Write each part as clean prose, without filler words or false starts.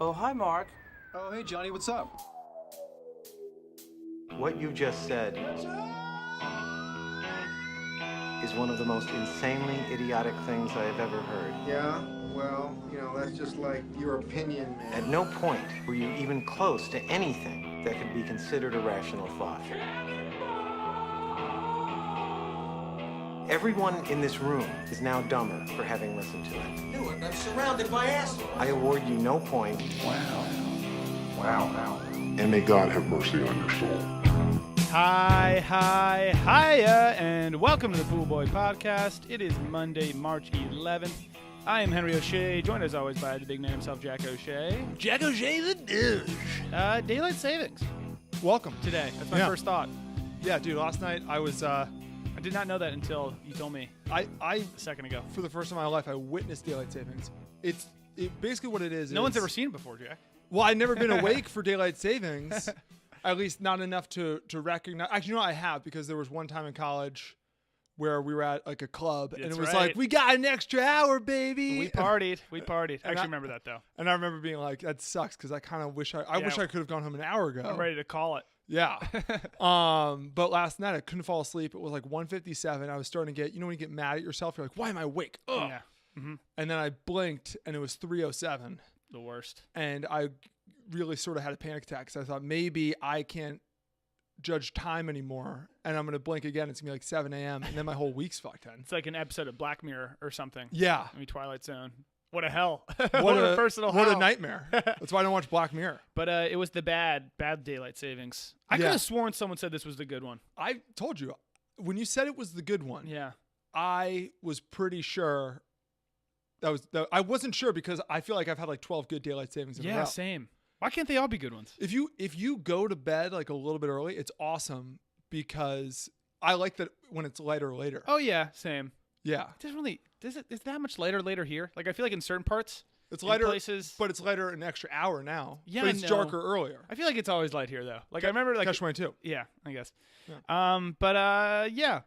Oh, hi, Mark. Oh, hey, Johnny, what's up? What you just said is one of the most insanely idiotic things I have ever heard. Yeah, well, that's just like your opinion, man. At no point were you even close to anything that could be considered a rational thought. Everyone in this room is now dumber for having listened to it. No, I'm surrounded by assholes. I award you no point. Wow. And may God have mercy on your soul. Hiya, and welcome to the Pool Boy Podcast. It is Monday, March 11th. I am Henry O'Shea, joined as always by the big man himself, Jack O'Shea. Jack O'Shea the douche. Daylight savings Welcome. today. That's my first thought. Yeah, dude, last night I was, I did not know that until you told me I a second ago. for the first time in my life, I witnessed daylight savings. It's basically what it is. No one's ever seen it before, Jack. Well, I've never been awake for daylight savings, at least not enough to recognize. Actually, I have, because there was one time in college where we were at like a club, and it was like, we got an extra hour, baby. We partied. I actually remember that, though. And I remember being like, that sucks, because I kind of wish I wish I could have gone home an hour ago. I'm ready to call it. Yeah. But last night I couldn't fall asleep. It was like 1:57. I was starting to get, when you get mad at yourself, you're like, why am I awake? Ugh. Yeah. Mm-hmm. And then I blinked and it was 3:07. The worst. And I really sort of had a panic attack, because I thought maybe I can't judge time anymore, and I'm going to blink again. It's going to be like 7 a.m. and then my whole week's fucked then. It's like an episode of Black Mirror or something. Yeah. I mean, Twilight Zone. What a hell. What a personal hell. What a nightmare. That's why I don't watch Black Mirror. But it was the bad daylight savings. I could have sworn someone said this was the good one. I told you, when you said it was the good one, Yeah. I was pretty sure I wasn't sure, because I feel like I've had like 12 good daylight savings in a row. Yeah, same. Why can't they all be good ones? If you go to bed like a little bit early, it's awesome, because I like that when it's lighter later. Oh yeah, same. Yeah. Is that much later here? Like, I feel like in certain parts, It's lighter places, but it's lighter an extra hour now. Yeah, but I it's know. darker earlier. I feel like it's always light here though. Like I remember like Catch-22. Yeah, I guess. Yeah.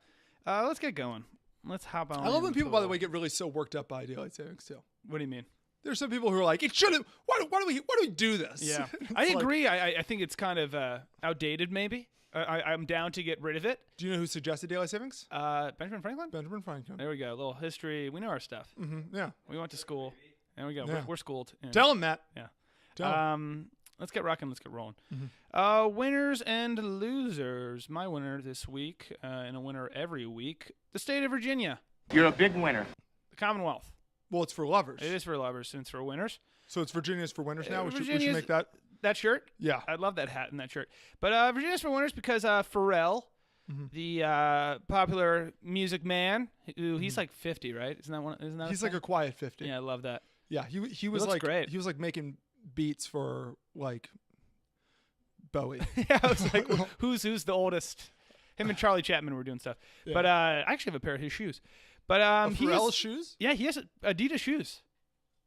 Let's get going. Let's hop on. I love when people, by the way, get really so worked up by daylight savings too. What do you mean? There's some people who are like, it shouldn't. Why do we do this? Yeah, It's I like- agree. I think it's kind of outdated. Maybe I'm down to get rid of it. Do you know who suggested daylight savings? Benjamin Franklin. Benjamin Franklin. There we go. A little history. We know our stuff. Mm-hmm. Yeah. We went to school. There we go. Yeah. We're schooled. Yeah. Tell him, Matt. Yeah. Tell him. Let's get rocking. Let's get rolling. Mm-hmm. Winners and losers. My winner this week, and a winner every week, the state of Virginia. You're a big winner. The Commonwealth. Well, it's for lovers. It is for lovers, and it's for winners. So it's Virginia's for winners now. We should Virginia's- make that. That shirt? Yeah. I'd love that hat and that shirt. But Virginia's for winners because Pharrell, the popular music man, who he's like 50, right? Isn't that He's a like thing? a quiet 50. Yeah, I love that. Yeah. He was looks like great. He was like making beats for like Bowie. Yeah, I was like, who's the oldest? Him and Charlie Chapman were doing stuff. Yeah. But I actually have a pair of his shoes. But Pharrell's shoes? Yeah, he has Adidas shoes.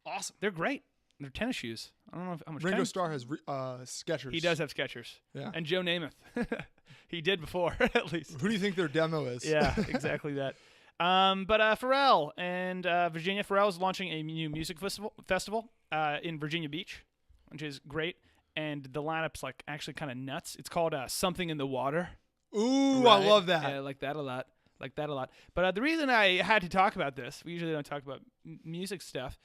Awesome. They're great. They're tennis shoes. I don't know how much. Ringo tennis- Starr has Skechers. He does have Skechers. Yeah. And Joe Namath. He did before, at least. Who do you think their demo is? Yeah, exactly that. But Pharrell and Virginia. Pharrell is launching a new music festival in Virginia Beach, which is great. And the lineup's like actually kind of nuts. It's called Something in the Water. Ooh, Right? I love that. Yeah, I like that a lot. But the reason I had to talk about this, we usually don't talk about music stuff.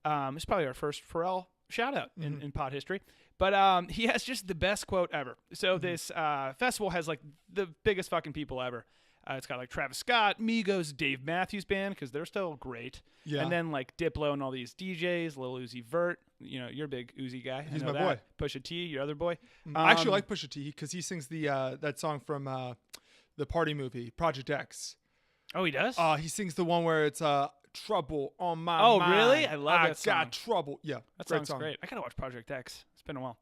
It's probably our first Pharrell shout out in pod history. But he has just the best quote ever. So this festival has like the biggest fucking people ever. It's got like Travis Scott, Migos, Dave Matthews Band, because they're still great. Yeah. And then like Diplo and all these DJs, Lil Uzi Vert. You know, you're a big Uzi guy. He's I know my that. boy. Pusha T, your other boy. I actually like Pusha T because he sings the that song from the party movie Project X. Oh, he does? He sings the one where it's trouble on my Oh, mind. really? I love that song. I got trouble. Yeah, That great sounds song. great. I gotta watch Project X. It's been a while.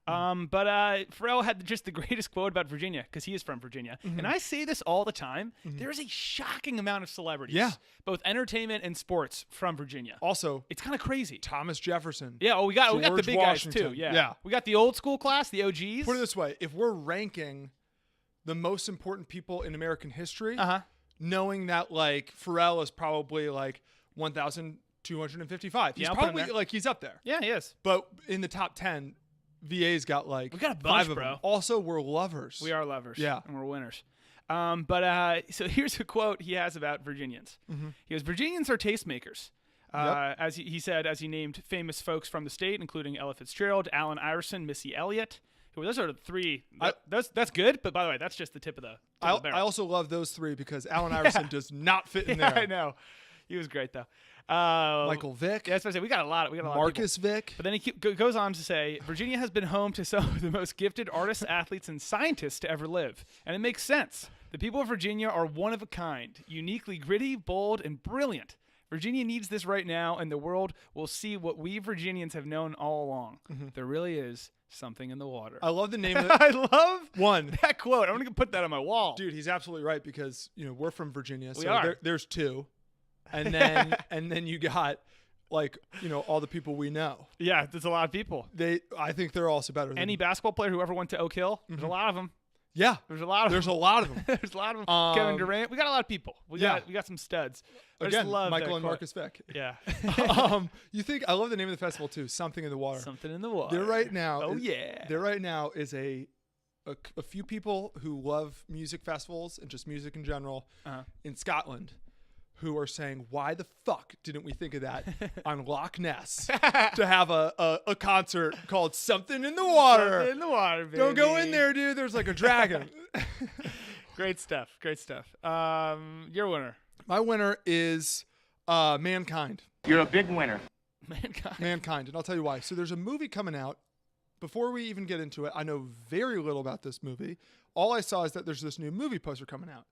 But Pharrell had just the greatest quote about Virginia because he is from Virginia. And I say this all the time. There is a shocking amount of celebrities, Yeah. both entertainment and sports, from Virginia. Also, It's kind of crazy. Thomas Jefferson. Yeah, we got the George big Washington. guys too. Yeah. Yeah. We got the old school class, the OGs. Put it this way: if we're ranking the most important people in American history, Uh-huh. knowing that like Pharrell is probably like 1,000 255. He's Yeah, I'll put him probably there. like he's up there. Yeah, he is. But in the top 10, VA's got like We got a bunch, 5 of bro. them. Also, we're lovers. We are lovers. Yeah. And we're winners. So here's a quote he has about Virginians. He goes, Virginians are tastemakers. As he said, as he named famous folks from the state, including Ella Fitzgerald, Allen Iverson, Missy Elliott. Those are the 3. That's good, but by the way, that's just the tip of the barrel. I also love those 3 because Allen Iverson does not fit in there. I know. He was great, though. Michael Vick. Yeah, that's what I say. We got a lot of Marcus people. Vick. But then he goes on to say, Virginia has been home to some of the most gifted artists, athletes, and scientists to ever live. And it makes sense. The people of Virginia are one of a kind, uniquely gritty, bold, and brilliant. Virginia needs this right now, and the world will see what we Virginians have known all along. There really is something in the water. I love the name of it. I love One. that quote. I'm going to put that on my wall. Dude, he's absolutely right because, we're from Virginia. So We are. There's 2. And then and then you got like, all the people we know. Yeah, there's a lot of people. I think they're also better than Any basketball player who ever went to Oak Hill, there's a lot of them. Yeah. There's a lot of There's them. a lot of them. There's a lot of them. Kevin Durant. We got a lot of people. We got some studs. I just Again, love Michael that and quote. Marcus Vick. Yeah. I love the name of the festival too. Something in the water. Something in the water. There right now. Oh yeah. There right now is a few people who love music festivals and just music in general in Scotland who are saying, why the fuck didn't we think of that on Loch Ness to have a concert called Something in the Water? Something in the water, baby. Don't go in there, dude. There's like a dragon. Great stuff. Great stuff. Your winner. My winner is Mankind. You're a big winner. Mankind. And I'll tell you why. So there's a movie coming out. Before we even get into it, I know very little about this movie. All I saw is that there's this new movie poster coming out.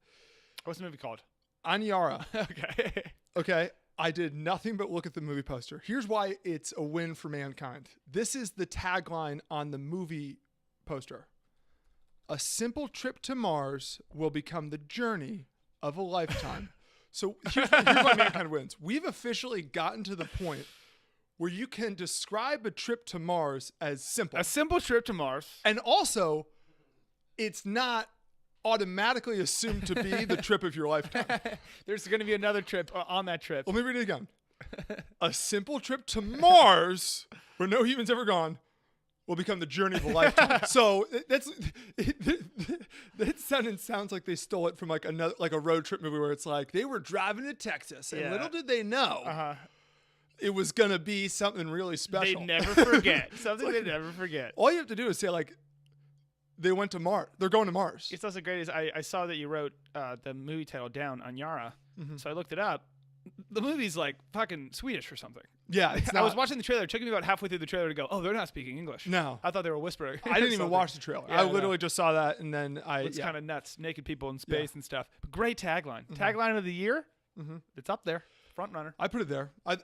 What's the movie called? Anyara. Okay. Okay. I did nothing but look at the movie poster. Here's why it's a win for Mankind. This is the tagline on the movie poster. A simple trip to Mars will become the journey of a lifetime. So here's why Mankind wins. We've officially gotten to the point where you can describe a trip to Mars as simple. A simple trip to Mars. And also, it's not automatically assumed to be the trip of your lifetime. There's going to be another trip on that trip. Let me read it again. A simple trip to Mars, where no human's ever gone, will become the journey of a lifetime. So that sentence sounds like they stole it from like a road trip movie where it's like they were driving to Texas, and little did they know it was gonna be something really special. They never forget. Something they never forget. All you have to do is say like, they went to Mars. They're going to Mars. It's also great is I saw that you wrote the movie title down on Yara, so I looked it up. The movie's like fucking Swedish or something. Yeah, it's I was not- watching the trailer. It took me about halfway through the trailer to go, oh, they're not speaking English. No. I thought they were whispering. I didn't even Something. watch the trailer. Yeah, I I know. literally just saw that, and then It's kind of nuts. Naked people in space and stuff. But great tagline. Tagline of the year. It's up there. Front runner. I put it there. Front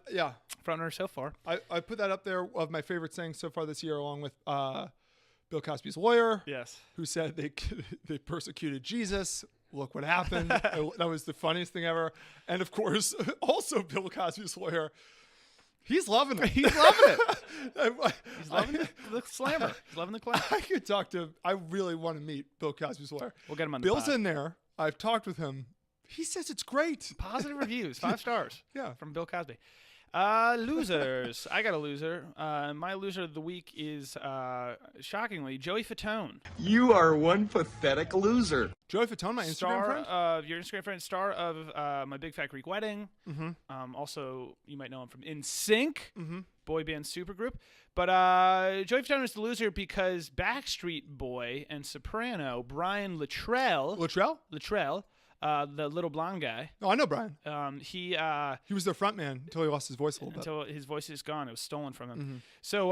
runner so far. I put that up there of my favorite things so far this year, along with Bill Cosby's lawyer, Yes. who said they persecuted Jesus. Look what happened. That was the funniest thing ever. And of course, also Bill Cosby's lawyer. He's loving it. He's loving it. He's loving the slammer. He's loving the clap. I could talk to him. I really want to meet Bill Cosby's lawyer. We'll get him on the Bill's pod. in there. I've talked with him. He says it's great. Positive reviews. 5 stars. Yeah. From Bill Cosby. Losers. I got a loser. My loser of the week is, shockingly, Joey Fatone. You are one pathetic loser. Joey Fatone, my Instagram friend. Of your Instagram friend, star of My Big Fat Greek Wedding. Also, you might know him from NSYNC, boy band supergroup. But Joey Fatone is the loser because Backstreet Boy and soprano Brian Littrell, the little blonde guy, Oh, I know Brian. he He was their front man until he lost his voice a little bit. until his voice is gone. It was stolen from him. So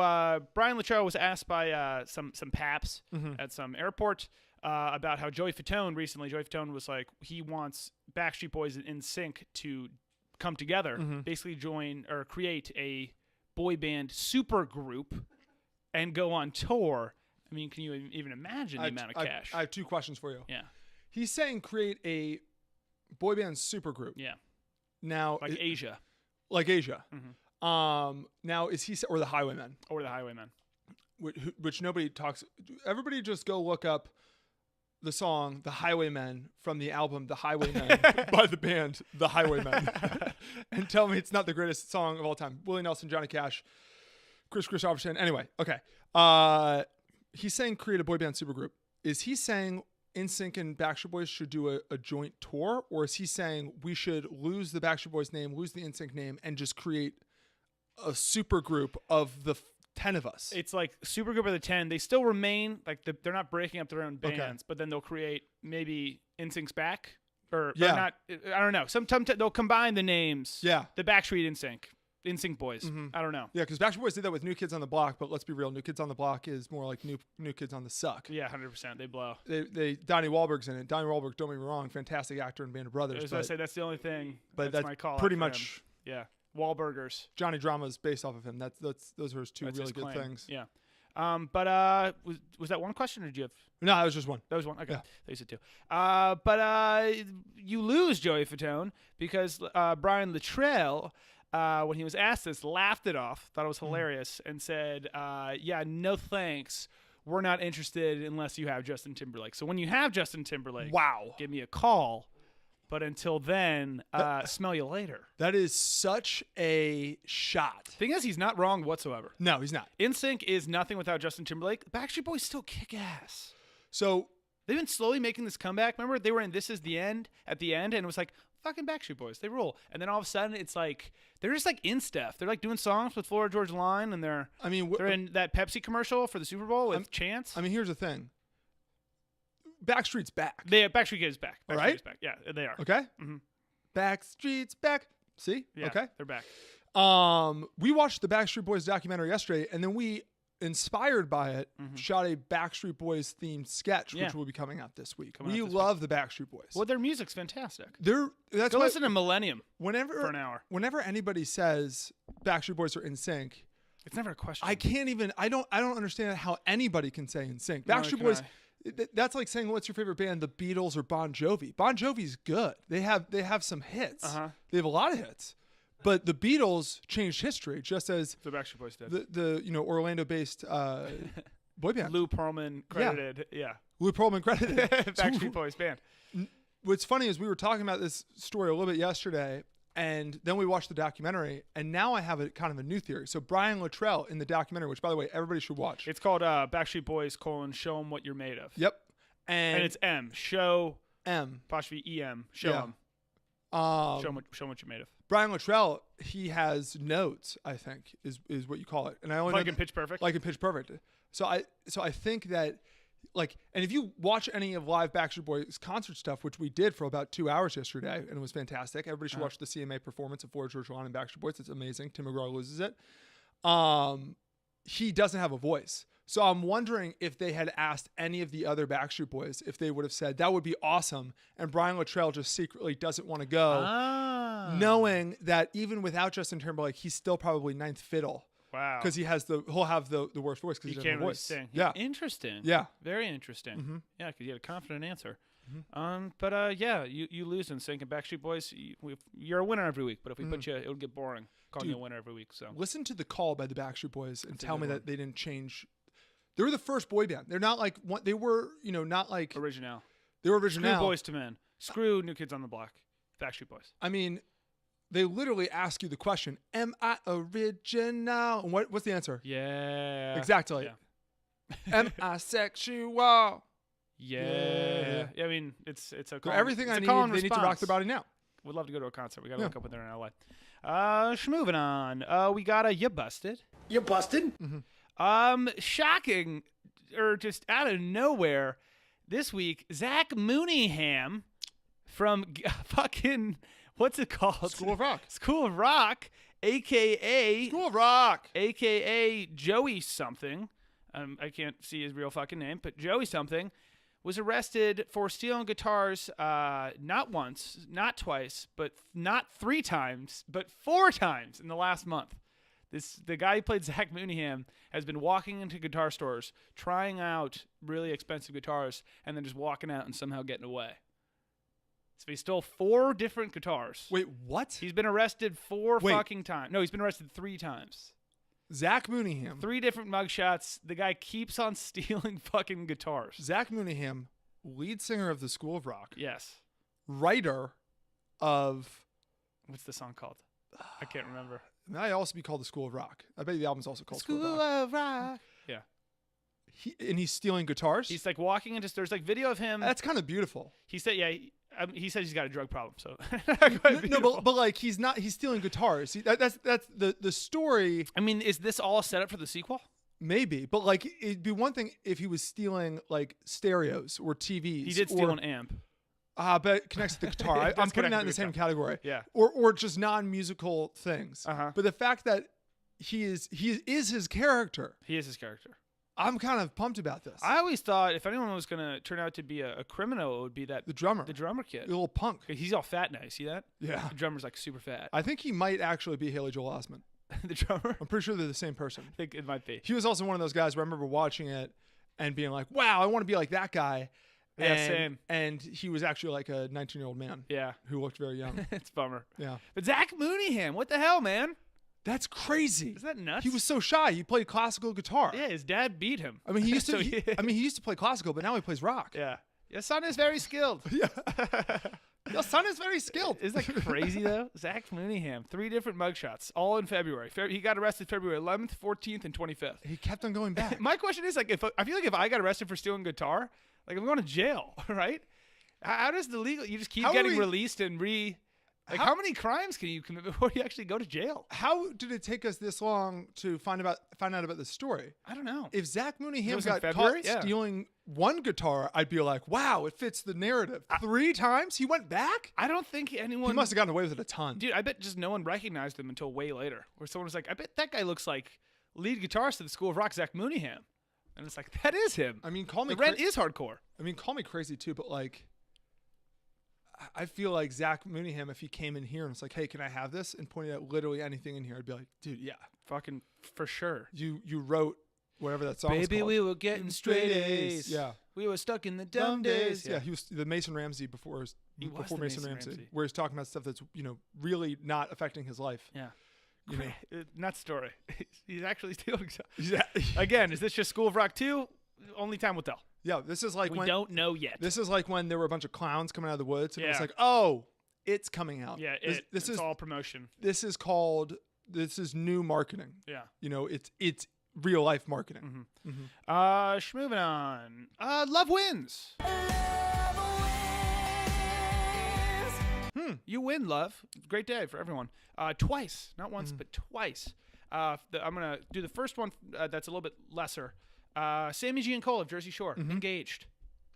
Brian Littrell was asked by some paps at some airport about how Joey Fatone was like, he wants Backstreet Boys and NSYNC to come together, basically join or create a boy band super group and go on tour. I mean, can you even imagine the amount of cash? I have 2 questions for you. Yeah. He's saying create a boy band supergroup. Yeah. Now, Like Asia. like Asia. Now is he or the Highwaymen, Or the Highwaymen. which nobody talks. Everybody just go look up the song "The Highwaymen" from the album "The Highwaymen" by the band The Highwaymen, and tell me it's not the greatest song of all time. Willie Nelson, Johnny Cash, Chris Christopherson. Anyway, okay. He's saying create a boy band supergroup. Is he saying NSYNC and Backstreet Boys should do a joint tour, or is he saying we should lose the Backstreet Boys name, lose the NSYNC name, and just create a supergroup of the 10 of us? It's like supergroup of the 10. They still remain like they're not breaking up their own bands, but then they'll create maybe NSYNC's back or not. I don't know. Sometimes they'll combine the names. Yeah, the Backstreet NSYNC Boys. Mm-hmm. I don't know. Yeah, because Backstreet Boys did that with New Kids on the Block, but let's be real, New Kids on the Block is more like New Kids on the Suck. Yeah, 100%. They blow. They Donnie Wahlberg's in it. Donnie Wahlberg, don't get me wrong, fantastic actor in Band of Brothers. I was going to say that's the only thing. But that's my call. Pretty much. Him. Yeah. Wahlburgers. Johnny Drama is based off of him. Those are his two really good things. Yeah. But was that one question or did you have? No, that was just one. That was one. Okay. Yeah. They said two. But you lose, Joey Fatone, because Brian Littrell, when he was asked this, laughed it off, thought it was hilarious, and said, yeah, no thanks. We're not interested unless you have Justin Timberlake. So when you have Justin Timberlake, wow, give me a call. But until then, smell you later. That is such a shot. Thing is, he's not wrong whatsoever. No, he's not. NSYNC is nothing without Justin Timberlake. Backstreet Boys still kick ass. So they've been slowly making this comeback. Remember, they were in This Is the End at the end, and it was like, fucking Backstreet Boys, they rule. And then all of a sudden, it's like they're just like in stuff. They're like doing songs with Florida Georgia Line, and they're in that Pepsi commercial for the Super Bowl with Chance. I mean, here's the thing. Backstreet's back. Backstreet is back. Backstreet right? is back. Yeah, they are. Okay. Mm-hmm. Backstreet's back. See? Yeah, okay. They're back. We watched the Backstreet Boys documentary yesterday, and then we, inspired by it, shot a Backstreet Boys themed sketch, which will be coming out this week. We love the Backstreet Boys. Well, their music's fantastic. Go listen to Millennium for an hour. Whenever anybody says Backstreet Boys are in sync, it's never a question. I don't understand how anybody can say in sync. Backstreet Boys. That's like saying, what's your favorite band, the Beatles or Bon Jovi? Bon Jovi's good. They have some hits. They have a lot of hits. But the Beatles changed history, just as the Backstreet Boys did. The Orlando-based boy band. Lou Pearlman credited. Yeah. Lou Pearlman credited. Backstreet Boys band. What's funny is we were talking about this story a little bit yesterday, and then we watched the documentary, and now I have a kind of a new theory. So Brian Littrell in the documentary, which, by the way, everybody should watch. It's called Backstreet Boys, Show 'em what you're made of. Yep. And it's M. Show M. Apostrophe E-M. Show 'em. Show 'em what you're made of. Brian Littrell, he has notes, I think, is what you call it. And I only like in Pitch Perfect? Like in Pitch Perfect. So I think that, like, and if you watch any of live Backstreet Boys concert stuff, which we did for about 2 hours yesterday, and it was fantastic. Everybody should watch the CMA performance of Florida Georgia Line and Backstreet Boys. It's amazing. Tim McGraw loses it. He doesn't have a voice. So I'm wondering if they had asked any of the other Backstreet Boys if they would have said, that would be awesome. And Brian Littrell just secretly doesn't want to go, knowing that even without Justin Timberlake, he's still probably ninth fiddle. Wow. Because he'll have the worst voice because he doesn't have a voice. Sing. Yeah. Interesting. Yeah. Very interesting. Mm-hmm. Yeah, because you had a confident answer. But yeah, you lose in sync. And Backstreet Boys, you're a winner every week. But if we put you, it would get boring calling you a winner every week. So listen to the call by the Backstreet Boys and tell me that they didn't change. They were the first boy band. They're not like what they were. Not like original. They were original. Screw Boys to Men. Screw New Kids on the Block. Backstreet Boys. I mean, they literally ask you the question, am I original? And what's the answer? Yeah. Exactly. Yeah. Am I sexual? Yeah. I mean, it's a call. Everything I need, they need to rock their body now. Would love to go to a concert. We got to look up when they're in LA. Moving on. We got a You Busted. You busted? Mm-hmm. Shocking, or just out of nowhere, this week, Zach Mooneyham from fucking, what's it called? School of Rock. School of Rock, a.k.a. School of Rock. A.k.a. Joey something. I can't see his real fucking name, but Joey something was arrested for stealing guitars not once, not twice, but not 3 times, but 4 times in the last month. The guy who played Zach Mooneyham has been walking into guitar stores, trying out really expensive guitars, and then just walking out and somehow getting away. So he stole 4 different guitars. Wait, what? He's been arrested 4 fucking times. No, he's been arrested 3 times. Zach Mooneyham. 3 different mugshots. The guy keeps on stealing fucking guitars. Zach Mooneyham lead singer of the School of Rock, Yes. writer of. What's the song called? I can't remember. It might also be called the School of Rock. I bet the album's also called School School of Rock. of Rock. Yeah. He's stealing guitars. He's like walking into. There's like video of him. That's kind of beautiful. He said, yeah. He said he's got a drug problem. So No, but like he's not. He's stealing guitars. That's the story. I mean, is this all set up for the sequel? Maybe, but like it'd be one thing if he was stealing like stereos or TVs. He did steal an amp. But it connects to the guitar. It does I'm putting connect that to in the the same guitar. category. Yeah. Or just non-musical things. Uh-huh. But the fact that he is his character. He is his character. I'm kind of pumped about this. I always thought if anyone was going to turn out to be a criminal, it would be the drummer. The drummer kid. A little punk. He's all fat now. You see that? Yeah. The drummer's like super fat. I think he might actually be Haley Joel Osment. The drummer? I'm pretty sure they're the same person. I think it might be. He was also one of those guys where I remember watching it and being like, wow, I want to be like that guy. Yeah, same. And he was actually like a 19-year-old man. Yeah. Who looked very young. It's a bummer. Yeah. But Zach Mooneyham, what the hell, man? That's crazy. Is that nuts? He was so shy. He played classical guitar. Yeah, his dad beat him. I mean, he used to. So he used to play classical, but now he plays rock. Yeah. Your son is very skilled. Yeah. Your son is very skilled. Isn't that crazy, though? Zach Mooneyham, 3 different mugshots, all in February. He got arrested February 11th, 14th, and 25th. He kept on going back. My question is, like, I feel like if I got arrested for stealing guitar, like, I'm going to jail, right? How does the legal? You just keep getting released and how many crimes can you commit before you actually go to jail? How did it take us this long to find out about this story? I don't know. If Zach Mooneyham was in got February? caught stealing one guitar, I'd be like, wow, it fits the narrative. 3 times he went back? I don't think anyone. He must have gotten away with it a ton. Dude, I bet just no one recognized him until way later. Where someone was like, I bet that guy looks like lead guitarist of the School of Rock, Zach Mooneyham. And it's like, that is him. I mean, call me The Rent is hardcore. I mean, call me crazy too, but like, I feel like Zach Mooneyham, if he came in here and was like, hey, can I have this? And pointed at literally anything in here, I'd be like, dude, yeah. Fucking for sure. You wrote whatever that song was Baby, called. we were getting straight A's. Yeah. We were stuck in the dumb days. Yeah, he was the Mason Ramsey before He was before the Mason Mason Ramsey, Ramsey. where he's talking about stuff that's, really not affecting his life. Yeah. You know? Nuts story. He's actually stealing stuff. Yeah. Again, is this just School of Rock 2? Only time will tell. Yeah, this is like We when don't know yet. This is like when there were a bunch of clowns coming out of the woods and it was Yeah. like, "Oh, it's coming out." Yeah, this it's is all promotion. This is new marketing. Yeah. It's real life marketing. Moving on. Love wins. You win, love. Great day for everyone. Twice, not once, but twice. I'm gonna do the first one. That's a little bit lesser. Sammy G and Cole of Jersey Shore, engaged.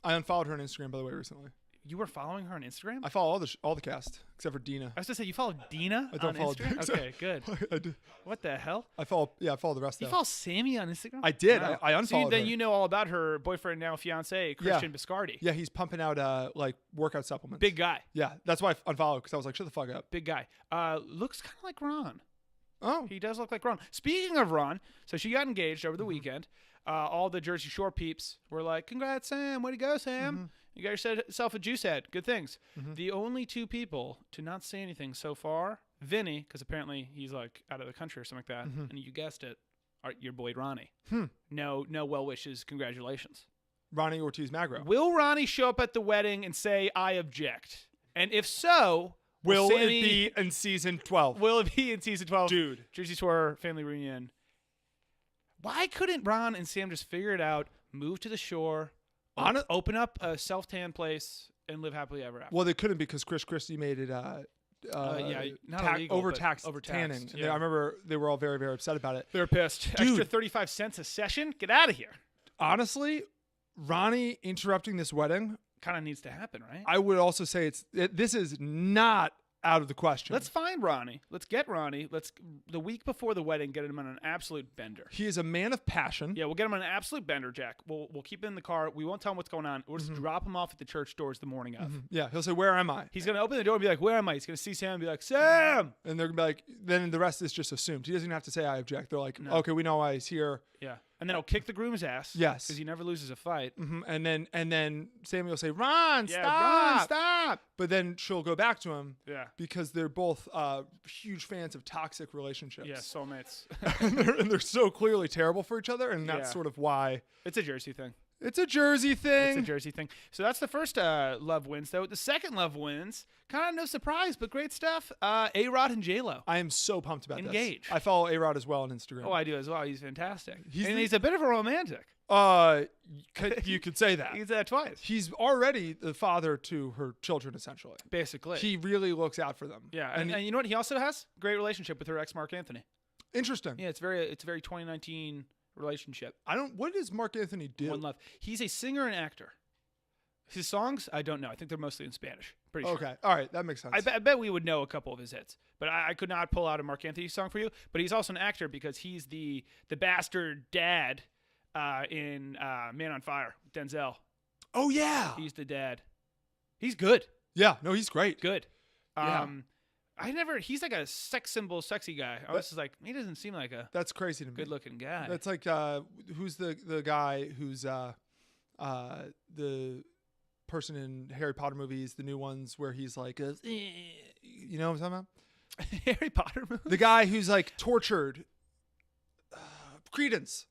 I unfollowed her on Instagram, by the way, recently. You were following her on Instagram? I follow all the cast except for Dina. I was gonna say you followed Dina I don't on follow Instagram. Dina. Okay, good. I do. What the hell? I follow the rest You of them. follow Sammy on Instagram? I did. Wow. I unfollowed then her. you know all about her boyfriend, now fiance, Christian Biscardi. Yeah, he's pumping out like workout supplements. Big guy. Yeah, that's why I unfollowed because I was like, shut the fuck up. Big guy. Looks kind of like Ron. Oh, He does look like Ron. Speaking of Ron, so she got engaged over the weekend. All the Jersey Shore peeps were like, congrats, Sam. Way to go, Sam. You got yourself a juice head. Good things. The only 2 people to not say anything so far, Vinny, because apparently he's like out of the country or something like that, and you guessed it, your boy Ronnie. No well wishes. Congratulations. Ronnie Ortiz Magro. Will Ronnie show up at the wedding and say, I object? And if so, Will Sammy, it be in season 12? Will it be in season 12? Dude. Jersey Shore family reunion. Why couldn't Ron and Sam just figure it out, move to the shore, open up a self-tan place, and live happily ever after? Well, they couldn't because Chris Christie made it not illegal, overtaxed tanning. And Yeah. I remember they were all very, very upset about it. They were pissed. Extra 35 cents a session? Get out of here. Honestly, Ronnie interrupting this wedding, Kind of needs to happen, right? I would also say this is not out of the question. Let's find Ronnie. Let's get Ronnie. The week before the wedding, get him on an absolute bender. He is a man of passion. Yeah, we'll get him on an absolute bender, Jack. We'll keep him in the car. We won't tell him what's going on. We'll just drop him off at the church doors the morning of. Yeah, he'll say, "Where am I?" He's going to open the door and be like, where am I? He's going to see Sam and be like, Sam! And they're gonna be like, then the rest is just assumed. He doesn't even have to say, "I object." They're like, "Okay, we know why he's here." Yeah. And then he'll kick the groom's ass. Yes. Because he never loses a fight. And then Sammy will say, "Ron, Yeah, stop, Ron, stop! But then she'll go back to him. Yeah. Because they're both huge fans of toxic relationships. Yeah, soulmates. and they're so clearly terrible for each other, and that's Yeah. sort of why. It's a Jersey thing. It's a Jersey thing. It's a Jersey thing. So that's the first love wins, though. The second love wins, kind of no surprise, but great stuff. A-Rod and J-Lo. I am so pumped about Engaged. this. I follow A-Rod as well on Instagram. Oh, I do as well. He's fantastic. He's he's a bit of a romantic. You could say that. He's twice. He's already the father to her children, essentially. Basically. He really looks out for them. Yeah, and you know what? He also has great relationship with her ex, Mark Anthony. Interesting. Yeah, it's very 2019 relationship. What does Mark Anthony do? One love. He's a singer and actor. His songs, I don't know. I think they're mostly in Spanish. Pretty sure. Okay. All right. That makes sense. I bet we would know a couple of his hits, but I could not pull out a Mark Anthony song for you. But he's also an actor because he's the bastard dad in Man on Fire, Denzel. Oh, yeah. He's the dad. He's good. Yeah. No, he's great. Good. Yeah. He's like a sex symbol, sexy guy. I was just like, he doesn't seem like a That's crazy to me. good looking guy. That's like, who's the guy who's the person in Harry Potter movies, the new ones where he's like, you know what I'm talking about? Harry Potter movie? The guy who's like tortured. Credence.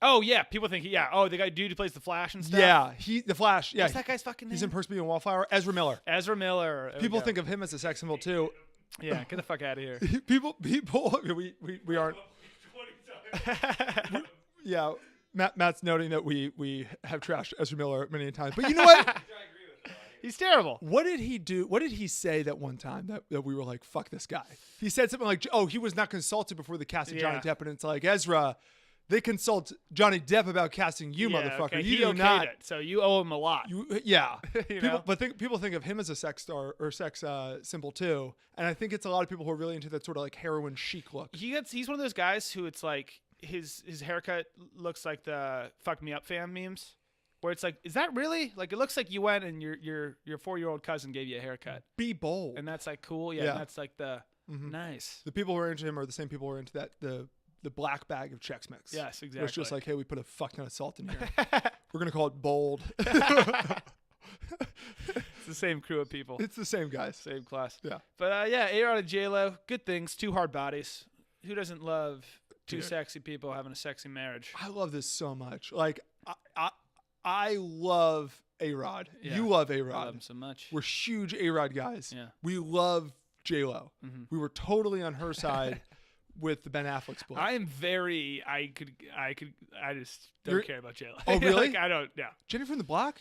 Oh, yeah. People think, the guy dude who plays the Flash and stuff. Yeah, the Flash. Yeah, What's that guy's fucking name? he's in Percy and Wallflower. Ezra Miller. Ezra Miller. There People we go. think of him as a sex symbol too. Yeah, get the fuck out of here. people. We aren't. Yeah, Matt's noting that we have trashed Ezra Miller many times, but you know what? He's terrible. What did he do? What did he say that one time that we were like, fuck this guy? He said something like, he was not consulted before the casting Johnny Depp, and it's like, Ezra, they consult Johnny Depp about casting you, motherfucker. Okay. You He do okayed not. it, so you owe him a lot. People think of him as a sex star or sex symbol too, and I think it's a lot of people who are really into that sort of like heroin chic look. He's one of those guys who it's like his haircut looks like the "fuck me up" fam memes, where it's like, is that really like? It looks like you went and your 4-year-old cousin gave you a haircut. Be bold, and that's like cool. Yeah, and that's like the nice. The people who are into him are the same people who are into that the black bag of Chex Mix. Yes, exactly. Where it's just like, hey, we put a fuck ton of salt in here. We're gonna call it bold. It's the same crew of people. It's the same guys. Same class. Yeah. But A-Rod and J-Lo, good things. 2 hard bodies. Who doesn't love two sexy people having a sexy marriage? I love this so much. Like I love A-Rod. Yeah. You love A-Rod. I love him so much. We're huge A-Rod guys. Yeah. We love J-Lo. Mm-hmm. We were totally on her side with the Ben Affleck split. I am very. I just don't care about J-Lo. Oh, really? Like, I don't. Yeah. Jenny from the Block?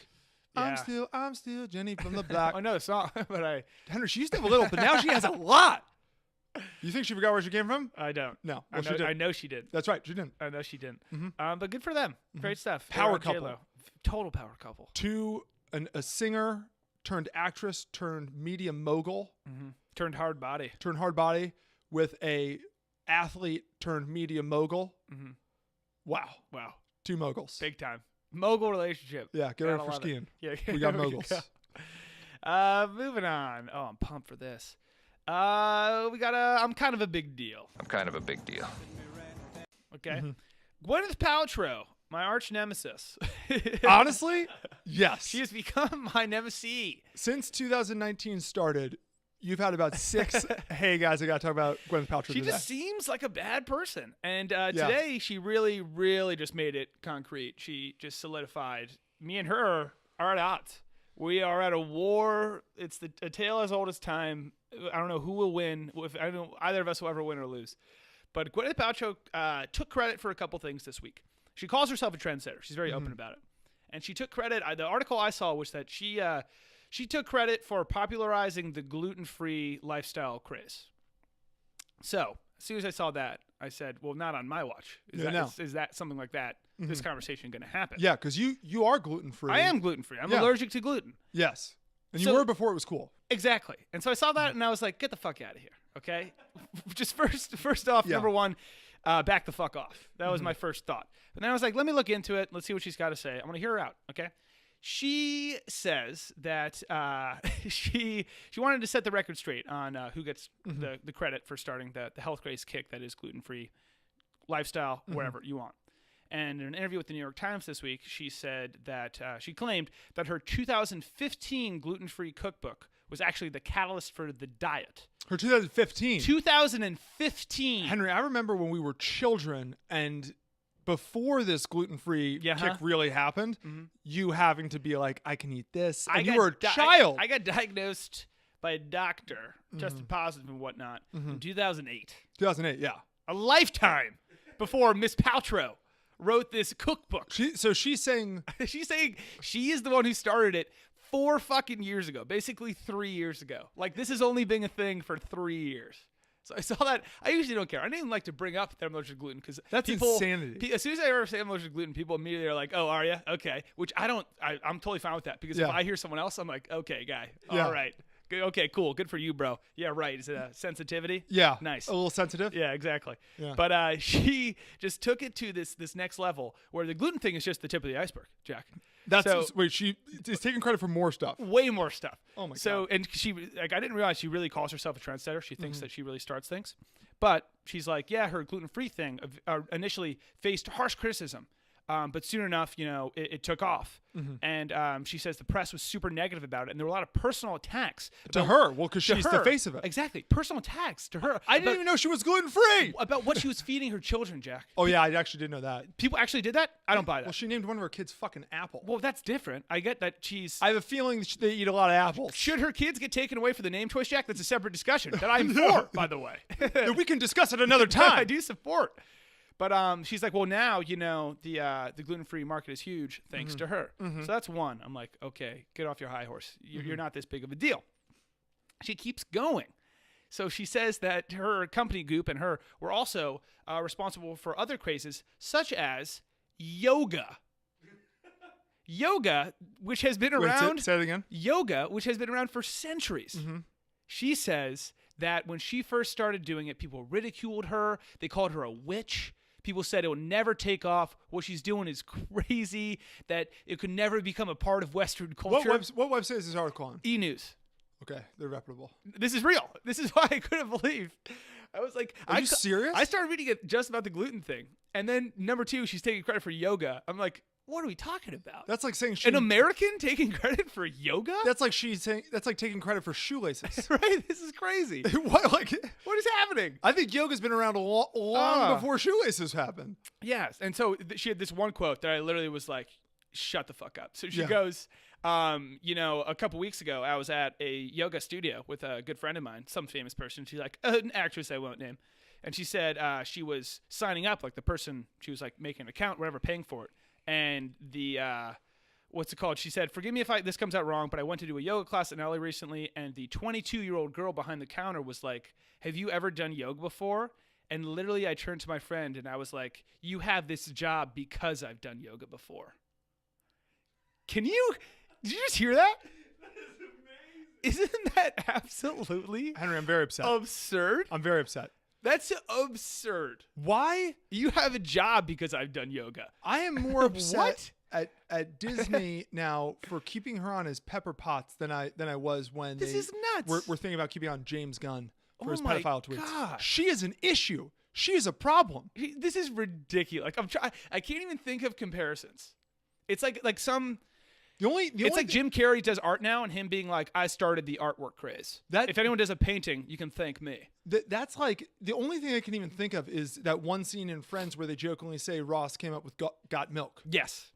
Yeah. I'm still Jenny from the Block. I know the song, but Henry, she used to have a little, but now she has a lot. You think she forgot where she came from? I don't. No. Well, she did. I know she did. That's right. She didn't. I know she didn't. But good for them. Great stuff. Power A-Rod, couple. J-Lo. Total power couple. A singer turned actress turned media mogul. Turned hard body. Turned hard body with a athlete turned media mogul. Wow. 2 moguls. Big time. Mogul relationship. Yeah, get Gotta ready for love it. skiing. Yeah, We got there moguls. go. Moving on. Oh, I'm pumped for this. I'm kind of a big deal. Okay. Gwyneth Paltrow, my arch nemesis. Honestly, yes. She has become my nemesis. Since 2019 started, you've had about 6 hey guys, I got to talk about Gwyneth Paltrow She today. just seems like a bad person. And today she really, really just made it concrete. She just solidified me and her are at odds. We are at a war. It's a tale as old as time. I don't know who will win. I don't know either of us will ever win or lose. But Gwyneth Paltrow took credit for a couple things this week. She calls herself a trendsetter. She's very open about it. And she took credit. The article I saw was that she took credit for popularizing the gluten-free lifestyle craze. So as soon as I saw that, I said, well, not on my watch. Is that something like that? This conversation going to happen? Yeah, because you are gluten-free. I am gluten-free. I'm allergic to gluten. Yes. And you were before it was cool. Exactly. And so I saw that and I was like, get the fuck out of here. Okay? Just first off, number one, back the fuck off. That was my first thought. But then I was like, let me look into it. Let's see what she's got to say. I'm going to hear her out. Okay? She says that she wanted to set the record straight on who gets the credit for starting the health craze kick that is gluten-free lifestyle, whatever you want. And in an interview with the New York Times this week, she said that she claimed that her 2015 gluten-free cookbook was actually the catalyst for the diet. Her 2015. 2015. Henry, I remember when we were children and before this gluten-free Yeah, kick huh? really happened, you having to be like, I can eat this, and you got were a child. I got diagnosed by a doctor, tested positive and whatnot, in 2008. 2008, yeah. A lifetime before Miss Paltrow wrote this cookbook. So she's saying She's saying she is the one who started it 4 fucking years ago, basically 3 years ago. Like, this has only been a thing for 3 years. So I saw that. I usually don't care. I don't even like to bring up that I'm allergic to gluten because That's insanity. As soon as I ever say I'm allergic to gluten, people immediately are like, "Oh, are you? Okay." Which I don't. I'm totally fine with that because if I hear someone else, I'm like, "Okay, guy. All right. Good, okay, cool. Good for you, bro. Yeah, right. Is it a sensitivity? yeah, Nice. a little sensitive. Yeah, exactly. Yeah. But she just took it to this next level where the gluten thing is just the tip of the iceberg, Jack. That's so, wait. She is taking credit for more stuff. way more stuff. Oh my God. And she I didn't realize she really calls herself a trendsetter. She thinks that she really starts things. But she's like, yeah, her gluten-free thing initially faced harsh criticism. But soon enough, it took off. And she says the press was super negative about it. And there were a lot of personal attacks. To her. Well, because she's the face of it. Exactly. Personal attacks to her. I didn't even know she was gluten-free. About what she was feeding her children, Jack. Oh, yeah, I actually didn't know that. People actually did that? I don't buy that. Well, she named one of her kids fucking Apple. Well, that's different. I get that she's... I have a feeling they eat a lot of apples. Should her kids get taken away for the name choice, Jack? That's a separate discussion that I'm for, by the way. We can discuss it another time. I do support. But she's like, well, now, the gluten-free market is huge thanks to her. So that's one. I'm like, okay, get off your high horse. You're not this big of a deal. She keeps going. So she says that her company Goop and her were also responsible for other crazes such as yoga. Yoga, which has been around. Wait, say it again. Yoga, which has been around for centuries. She says that when she first started doing it, people ridiculed her. They called her a witch. People said it will never take off. What she's doing is crazy, that it could never become a part of Western culture. What website is this article on? E-News. Okay, they're reputable. This is real. This is why I couldn't believe. I was like, Are you serious? I started reading it just about the gluten thing. And then number 2, she's taking credit for yoga. I'm like, what are we talking about? That's like saying an American taking credit for yoga? That's like taking credit for shoelaces. Right? This is crazy. What is happening? I think yoga's been around long before shoelaces happened. Yes. And so she had this one quote that I literally was like, shut the fuck up. So she goes, a couple weeks ago, I was at a yoga studio with a good friend of mine, some famous person. She's like, an actress I won't name. And she said she was signing up, like the person, she was like making an account, whatever, paying for it. And the, what's it called? She said, forgive me if this comes out wrong, but I went to do a yoga class in LA recently, and the 22-year-old girl behind the counter was like, have you ever done yoga before? And literally I turned to my friend and I was like, you have this job because I've done yoga before. Did you just hear that? That is amazing. Isn't that absolutely Henry, I'm very upset. Absurd? I'm very upset. That's absurd. Why? You have a job because I've done yoga. I am more upset at Disney now for keeping her on as Pepper Potts than I was when this is nuts. We're thinking about keeping on James Gunn for his my pedophile tweets. God. She is an issue. She is a problem. This is ridiculous. Like I can't even think of comparisons. It's like some. It's like Jim Carrey does art now, and him being like, "I started the artwork craze." If anyone does a painting, you can thank me. That's like the only thing I can even think of is that one scene in Friends where they jokingly say Ross came up with got milk. Yes,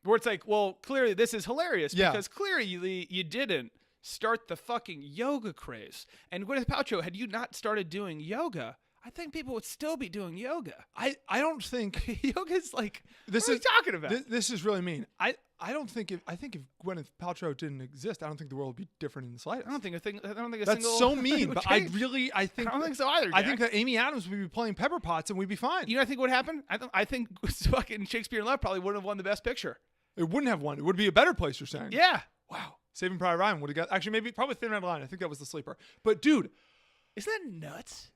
where it's like, well, clearly this is hilarious because clearly you didn't start the fucking yoga craze. And Gwyneth Paltrow, had you not started doing yoga, I think people would still be doing yoga. I don't think yoga's like. What are you talking about? This is really mean. I think if Gwyneth Paltrow didn't exist, I don't think the world would be different in the slightest. I don't think that's so mean. But I don't think so either. Jack. I think that Amy Adams would be playing Pepper Potts and we'd be fine. You know, I think what happened. I think fucking Shakespeare in Love probably wouldn't have won the Best Picture. It wouldn't have won. It would be a better place. You're saying? Yeah. Wow. Saving Private Ryan would have got. Actually, probably Thin Red Line. I think that was the sleeper. But dude, isn't that nuts?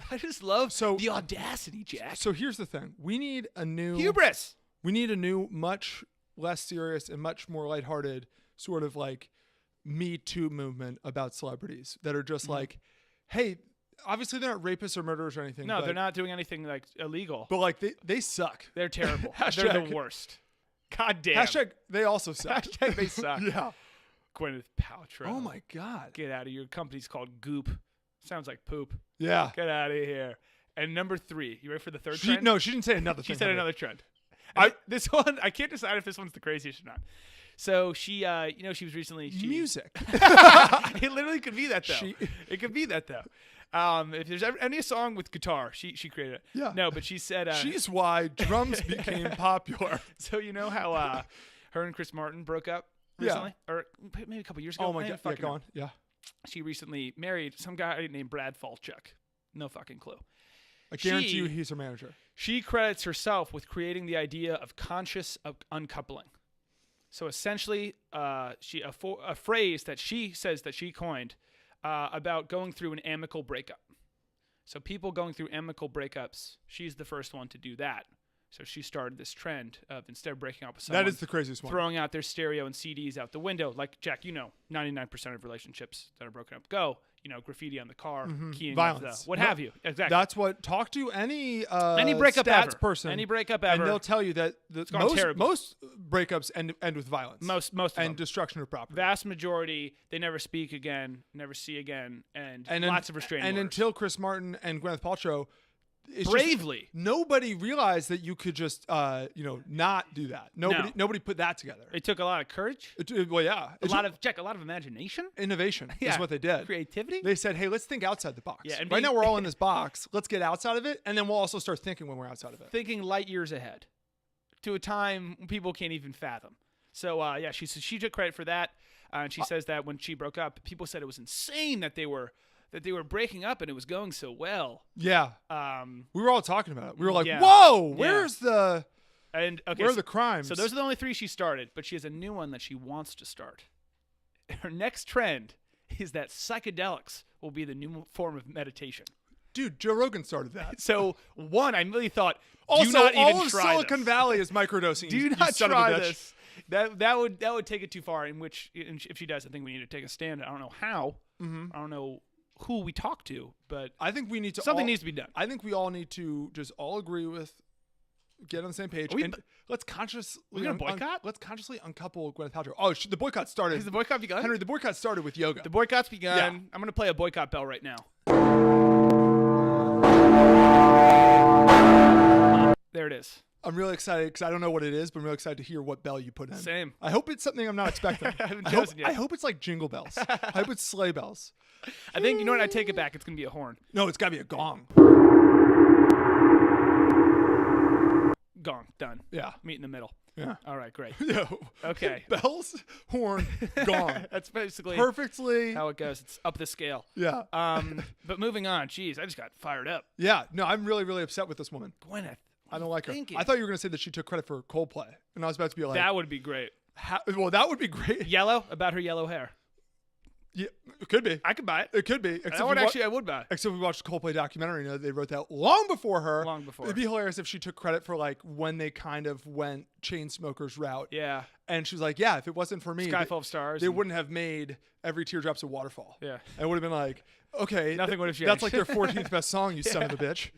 I just love the audacity, Jack. So here's the thing: we need a new hubris. We need a new, much less serious and much more lighthearted sort of like Me Too movement about celebrities that are just like, hey, obviously they're not rapists or murderers or anything. No, they're not doing anything like illegal. But like they suck. They're terrible. They're the worst. God damn. Hashtag they also suck. Hashtag they suck. Yeah. Gwyneth Paltrow. Oh my God. Get out of your company's called Goop. Sounds like poop. Yeah. Get out of here. And number 3, you ready for the third trend? No, she didn't say another She thing. said another trend. This one, I can't decide if this one's the craziest or not. So she, she was recently Music. It literally could be that though. It could be that though. If there's any song with guitar, she created it. Yeah. No, but she said She's why drums became popular. So you know how her and Chris Martin broke up recently, or maybe a couple years ago. Oh my god! Yeah, go on. Yeah. She recently married some guy named Brad Falchuk. No fucking clue. I guarantee you, he's her manager. She credits herself with creating the idea of conscious uncoupling. So essentially, a phrase that she says that she coined about going through an amicable breakup. So people going through amicable breakups, she's the first one to do that. So she started this trend of instead of breaking up with someone, that is the craziest one. Throwing out their stereo and CDs out the window. Like, Jack, 99% of relationships that are broken up go, graffiti on the car, keying violence, what have you. Exactly. That's what. Talk to any breakup stats ever. person, Any breakup ever, and they'll tell you that most breakups end with violence. Most of them. Destruction of property. Vast majority, they never speak again, never see again, and lots of restraining orders. And orders. Until Chris Martin and Gwyneth Paltrow. Bravely. Nobody realized that you could just, not do that. Nobody put that together. It took a lot of courage. Well, yeah. A lot of imagination. Innovation is what they did. Creativity. They said, hey, let's think outside the box. Yeah, and right now we're all in this box. Let's get outside of it, and then we'll also start thinking when we're outside of it. Thinking light years ahead to a time people can't even fathom. So, she took credit for that, and she says that when she broke up, people said it was insane that they were breaking up and it was going so well. Yeah. We were all talking about it. We were like, yeah. whoa, where's the where are the crimes? So those are the only 3 she started, but she has a new one that she wants to start. Her next trend is that psychedelics will be the new form of meditation. Dude, Joe Rogan started that. So one, I really thought, also, do not even all of try Silicon this. Valley is microdosing. Do not try this. That would take it too far. If she does, I think we need to take a stand. I don't know how. I don't know who we talk to, but I think we need to something needs to be done. I think we all need to just all agree with, get on the same page, and let's consciously boycott. Let's consciously uncouple Gwyneth Paltrow. Oh, the boycott started. Has the boycott begun? Henry, the boycott started with yoga. The boycott's begun. Yeah. I'm going to play a boycott bell right now. There it is. I'm really excited because I don't know what it is, but I'm really excited to hear what bell you put in. Same. I hope it's something I'm not expecting. I haven't chosen yet. I hope it's like jingle bells. I hope it's sleigh bells. I think, you know what? I take it back. It's going to be a horn. No, it's got to be a gong. Gong. Done. Yeah. Meet in the middle. Yeah. All right, great. Yeah. Okay. Bells, horn, gong. That's basically perfectly how it goes. It's up the scale. Yeah. But moving on. Jeez, I just got fired up. Yeah. No, I'm really, really upset with this woman. Gwyneth. I don't like her. Thinking? I thought you were going to say that she took credit for Coldplay. And I was about to be like... That would be great. Well, that would be great. Yellow? About her yellow hair. Yeah, it could be. I could buy it. It could be. I would buy it. Except we watched the Coldplay documentary. They wrote that long before her. Long before. It'd be hilarious if she took credit for like when they kind of went chain smokers route. Yeah. And she was like, yeah, if it wasn't for me, Sky Full of Stars. They wouldn't have made Every Teardrop's a Waterfall. Yeah. And it would have been like, okay. Nothing would have changed. That's like their 14th best song, you son of a bitch.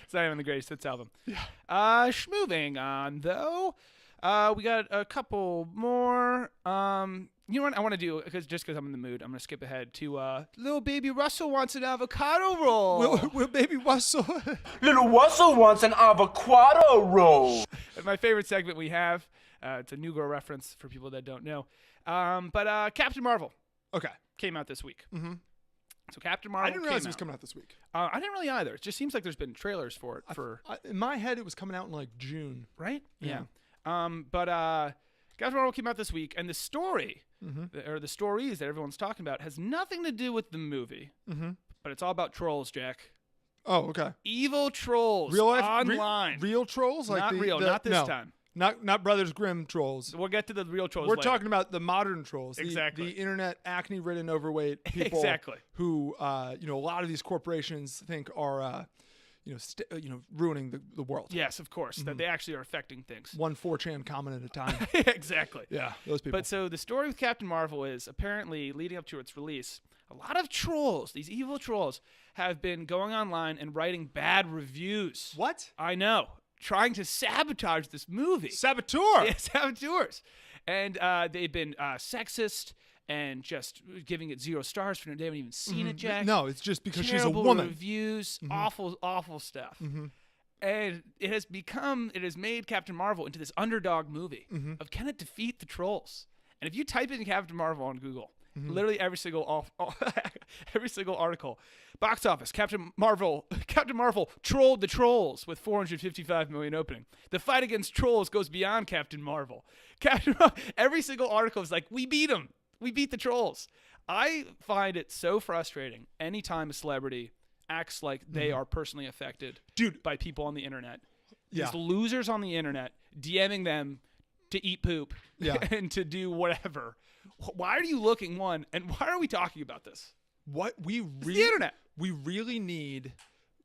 It's not even the greatest hits album. Yeah. Moving on, though. We got a couple more. You know what I want to do? Just because I'm in the mood, I'm going to skip ahead to Little Baby Russell wants an avocado roll. Will Baby Russell. Little Russell wants an avocado roll. My favorite segment we have. It's a New Girl reference for people that don't know. But Captain Marvel. Okay. Came out this week. Mm-hmm. So Captain Marvel. I didn't realize it was coming out this week. I didn't really either. It just seems like there's been trailers for it. In my head, it was coming out in like June. Right? Yeah. But Captain Marvel came out this week, and the story, or the stories that everyone's talking about, has nothing to do with the movie. Mm-hmm. But it's all about trolls, Jack. Oh, okay. Evil trolls. Real life, online. Real trolls? Like not real. Not this time. Not Brothers Grimm trolls. We'll get to the real trolls We're later. talking about the modern trolls. Exactly. The internet acne-ridden overweight people. Exactly. Who, a lot of these corporations think are, ruining the world. Yes, of course. That they actually are affecting things. One 4chan comment at a time. Exactly. Yeah, those people. But so the story with Captain Marvel is apparently leading up to its release, a lot of trolls, these evil trolls, have been going online and writing bad reviews. What? I know. Trying to sabotage this movie. Saboteur! Yeah, saboteurs. And they've been sexist and just giving it 0 stars for they haven't even seen it, Jack. No, it's just because Terrible she's a woman. Reviews, awful, awful stuff. And it has made Captain Marvel into this underdog movie of can it defeat the trolls? And if you type in Captain Marvel on Google, literally every single article, box office, Captain Marvel trolled the trolls with 455 million opening. The fight against trolls goes beyond Captain Marvel. Every single article is like, we beat them. We beat the trolls. I find it so frustrating anytime a celebrity acts like they are personally affected by people on the internet. Yeah. These losers on the internet DMing them to eat poop and to do whatever. Why are you looking, one, and why are we talking about this? The internet. We really need,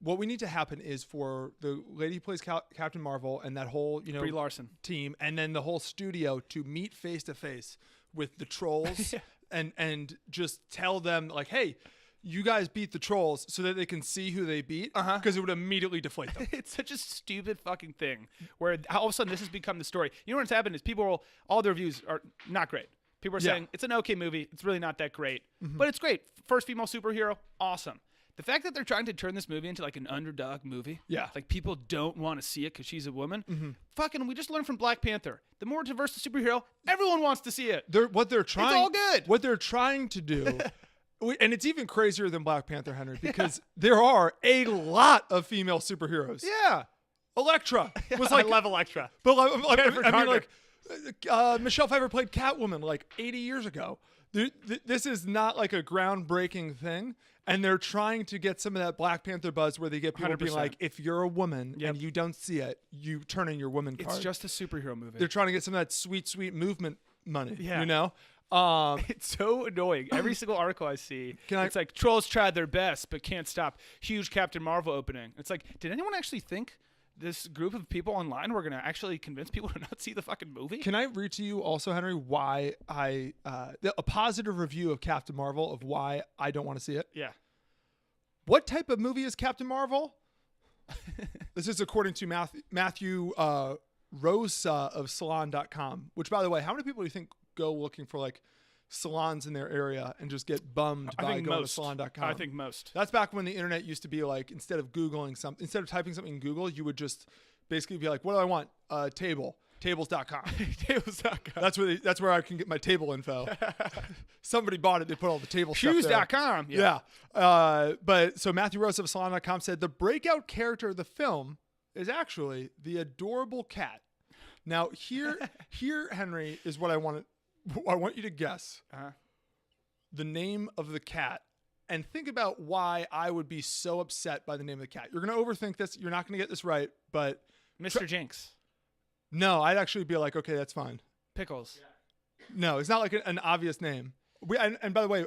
what we need to happen is for the lady who plays Captain Marvel and that whole, Brie Larson team, and then the whole studio to meet face to face with the trolls and just tell them like, hey, you guys beat the trolls, so that they can see who they beat, because it would immediately deflate them. It's such a stupid fucking thing where all of a sudden this has become the story. You know what's happened is all their reviews are not great. People are saying it's an okay movie. It's really not that great, but it's great. First female superhero, awesome. The fact that they're trying to turn this movie into like an underdog movie, like people don't want to see it because she's a woman. Fucking, we just learned from Black Panther. The more diverse the superhero, everyone wants to see it. It's all good. What they're trying to do. And it's even crazier than Black Panther, Henry, because there are a lot of female superheroes. Yeah. Elektra was I love Elektra. But I mean, like, Michelle Pfeiffer played Catwoman like 80 years ago. This is not like a groundbreaking thing. And they're trying to get some of that Black Panther buzz where they get people being like, if you're a woman and you don't see it, you turn in your woman card. It's just a superhero movie. They're trying to get some of that sweet, sweet movement money, It's so annoying. Every single article I see, it's like trolls tried their best but can't stop huge Captain Marvel opening. It's like, did anyone actually think this group of people online were going to actually convince people to not see the fucking movie? Can I read to you also, Henry, why a positive review of Captain Marvel of why I don't want to see it? Yeah. What type of movie is Captain Marvel? This is according to Matthew Rosa of Salon.com, which, by the way, how many people do you think go looking for like salons in their area and just get bummed by going to salon.com? I think most. That's back when the internet used to be like, instead of typing something in Google, you would just basically be like, what do I want? Table. Tables.com. Tables.com. That's where I can get my table info. Somebody bought it. They put all the table Shoes.com. Yeah. But so Matthew Rose of Salon.com said the breakout character of the film is actually the adorable cat. Now here, Henry, is what I want you to guess the name of the cat and think about why I would be so upset by the name of the cat. You're going to overthink this. You're not going to get this right, but Mr. Jinx. No, I'd actually be like, okay, that's fine. Pickles. No, it's not like an obvious name. And by the way,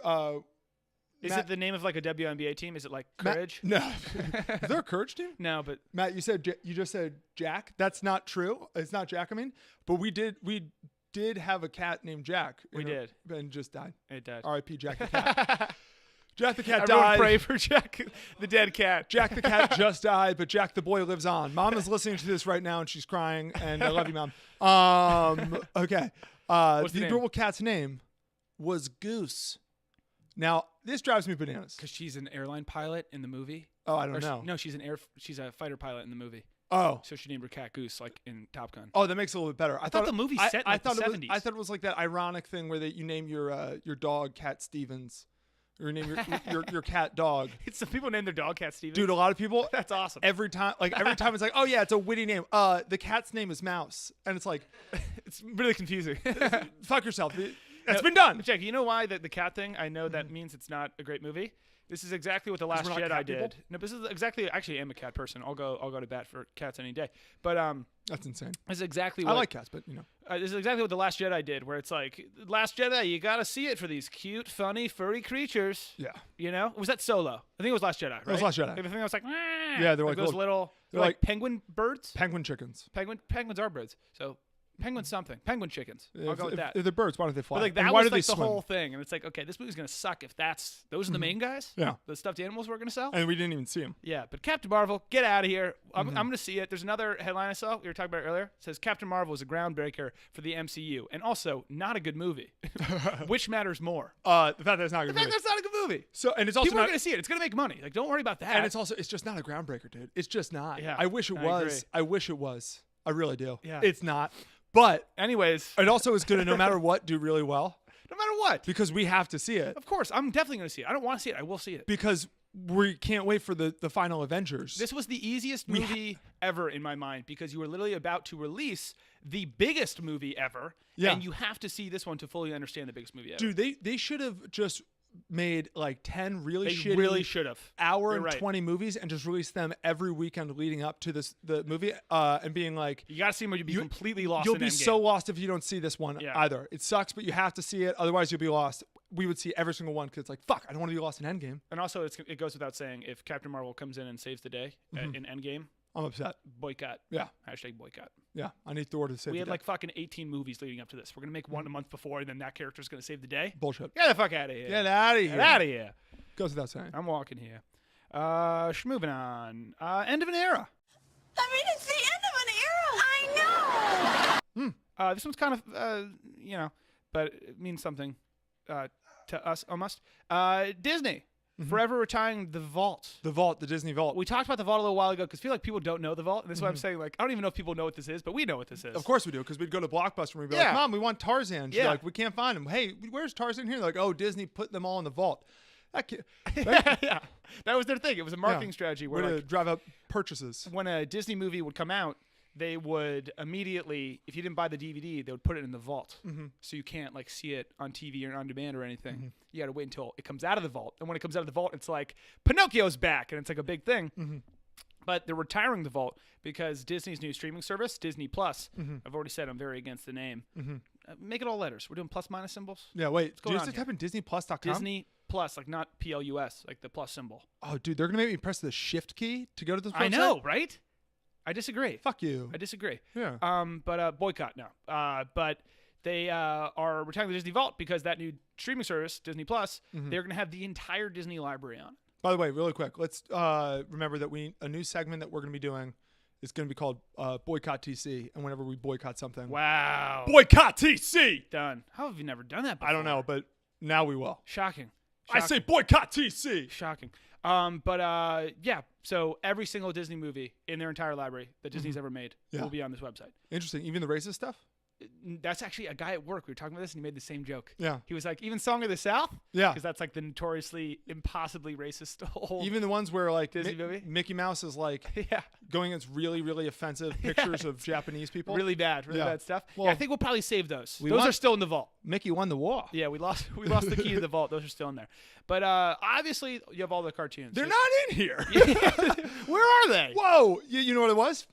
is it the name of like a WNBA team? Is it like Courage? No. Is there a Courage team? No, but Matt, you just said Jack. That's not true. It's not Jack. But we did have a cat named Jack. We did, and just died. It died. R.I.P. Jack the cat. Jack the cat Everyone died. Pray for Jack, the dead cat. Jack the cat just died, but Jack the boy lives on. Mom is listening to this right now, and she's crying. And I love you, Mom. Okay. The adorable cat's name was Goose. Now this drives me bananas because she's an airline pilot in the movie. Oh, I don't know. No, she's a fighter pilot in the movie. Oh, so she named her cat Goose, like in Top Gun. Oh, that makes it a little bit better. I thought the movie set in the 70s. I thought it was like that ironic thing where you name your dog Cat Stevens. Or name your cat dog. Some people name their dog Cat Stevens. Dude, a lot of people. That's awesome. Every time it's like, oh yeah, it's a witty name. The cat's name is Mouse, and it's like, it's really confusing. Fuck yourself. It's been done. Jack, you know why the cat thing? I know that means it's not a great movie. This is exactly what The Last Jedi did. No, this is exactly. Actually, I am a cat person. I'll go to bat for cats any day. But that's insane. This is exactly what I like cats, but this is exactly what The Last Jedi did. Where it's like, Last Jedi, you gotta see it for these cute, funny, furry creatures. Yeah. You know, was that Solo? I think it was Last Jedi. Right? It was Last Jedi. I think I was like, yeah, they're like those little. They're like penguin birds. Penguin chickens. Penguins are birds. So penguin something. Penguin chickens. I'll go with that. If they're birds, why don't they fly? But like And that why was do like they the swim? whole thing, and it's like, okay, this movie's gonna suck if those are the main guys. Yeah. The stuffed animals we're gonna sell. And we didn't even see them. Yeah, but Captain Marvel, get out of here. I'm gonna see it. There's another headline I saw. We were talking about it earlier. It says Captain Marvel is a groundbreaker for the MCU, and also not a good movie. Which matters more? The fact that it's not a The good fact movie. that's not a good movie. So, and it's also People are not, gonna see it. It's gonna make money. Like, don't worry about that. and it's just not a groundbreaker, dude. It's just not. Yeah, I wish it I was. agree. I wish it was. I really do. Yeah. It's not. But Anyways, it also is going to, no matter what, do really well no matter what, because we have to see it. of course, I'm definitely gonna see it. I don't want to see it. I will see it. Because we can't wait for the final Avengers. This was the easiest movie ever in my mind because you were literally about to release the biggest movie ever, Yeah. and you have to see this one to fully understand the biggest movie ever. Dude, they should have just made like 10 really they shitty really should have. hour You're and right. 20 movies and just release them every weekend leading up to the movie and being like, You gotta see them or you'll be completely lost. you'll in be Endgame. so lost if you don't see this one Yeah. either. It sucks, but you have to see it. Otherwise, you'll be lost. We would see every single one because it's like, fuck, I don't want to be lost in Endgame. And also, it goes without saying, if Captain Marvel comes in and saves the day in Endgame, I'm upset. boycott. Yeah. Hashtag boycott. Yeah. I need Thor to save We the had day. like fucking 18 movies leading up to this. We're gonna make one a month before, and then that character's gonna save the day. Bullshit. Get the fuck out of here. Get out of here. Get out of here. Goes without saying. I'm walking here. Moving on. End of an era. I mean, it's the end of an era. I know. This one's kind of, but it means something to us almost. Disney, forever retiring the Vault. The Vault, the Disney Vault. We talked about the Vault a little while ago because I feel like people don't know the Vault. And this is why I'm saying, like, I don't even know if people know what this is, but we know what this is. Of course we do, because we'd go to Blockbuster and we'd be Yeah. like, Mom, we want Tarzan. She'd be Yeah. like, we can't find him. Hey, where's Tarzan here? They're like, oh, Disney put them all in the vault. That kid, Yeah, that was their thing. It was a marketing strategy where, way to like, drive up purchases. when a Disney movie would come out, they would immediately, if you didn't buy the DVD, they would put it in the vault. So you can't like see it on TV or on demand or anything. You got to wait until it comes out of the vault. And when it comes out of the vault, it's like Pinocchio's back, and it's like a big thing. But they're retiring the vault because Disney's new streaming service, Disney Plus. I've already said I'm very against the name. Make it all letters. We're doing plus minus symbols. Yeah, wait. Do going you on just here? type in DisneyPlus.com? Disney Plus, like not PLUS, like the plus symbol. Oh, dude, they're going to make me press the shift key to go to this website? I know, right? I disagree. Fuck you. I disagree. Yeah. But boycott now. But they are retiring the Disney Vault because that new streaming service, Disney Plus, they're going to have the entire Disney library on it. By the way, really quick, let's remember that a new segment that we're going to be doing is going to be called Boycott TC. And whenever we boycott something, Wow. Boycott TC! Done. How have you never done that before? I don't know, but now we will. Shocking. I say Boycott TC! Shocking. Yeah. So every single Disney movie in their entire library that Disney's ever made Yeah. will be on this website. Interesting. Even the racist stuff? That's actually a guy at work. We were talking about this, and he made the same joke. Yeah. He was like, even Song of the South? Yeah. Because that's like the notoriously, impossibly racist old Even the ones where like Disney movie? Mickey Mouse is like yeah. going against really, really offensive pictures of Japanese people. Really bad Yeah. bad stuff. Well, Yeah, I think we'll probably save those. Those want- are still in the vault. Mickey won the war. Yeah, we lost the key to the vault. Those are still in there. But obviously, you have all the cartoons. They're So- not in here. Where are they? Whoa. You know what it was?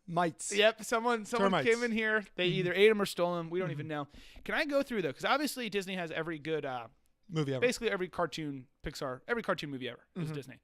Mites. Yep, someone Termites. came in here. They either ate them or stole them. We don't even know. Can I go through though? Because obviously Disney has every good, Movie ever. basically every cartoon Pixar, every cartoon movie ever is Disney.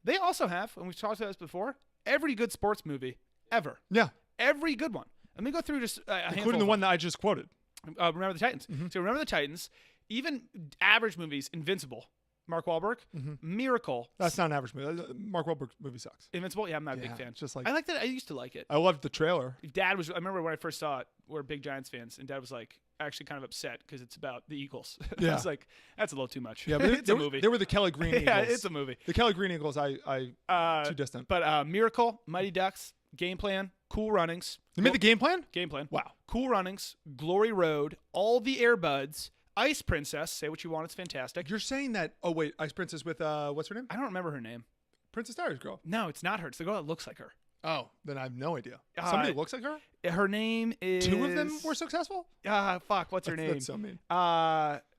They also have, and we've talked about this before, every good sports movie ever. Yeah. Every good one. Let me go through just a handful Including the of one that I just quoted. them. Remember the Titans. So Remember the Titans. Even average movies, Invincible, Mark Wahlberg, Miracle. That's not an average movie. Mark Wahlberg's movie sucks. Invincible. Yeah, I'm not a Yeah, big fan. it's just like- I like that. I used to like it. I loved the trailer. Dad was. I remember when I first saw it. We're big Giants fans, and Dad was like actually kind of upset because it's about the Eagles. I Yeah. was like, that's a little too much. Yeah, but it's a movie. They were the Kelly Green Eagles. Yeah, it's a movie. The Kelly Green Eagles, too distant. But Miracle, Mighty Ducks, Game Plan, Cool Runnings. They made the game plan? Game Plan. Wow. Cool Runnings, Glory Road, All the Airbuds, Ice Princess. Say what you want. It's fantastic. You're saying that, oh wait, Ice Princess with, what's her name? I don't remember her name. Princess Diaries girl. No, it's not her. It's the girl that looks like her. Oh, then I have no idea. Somebody looks like her? Her name is. Two of them were successful? Fuck. What's her name? That's so mean.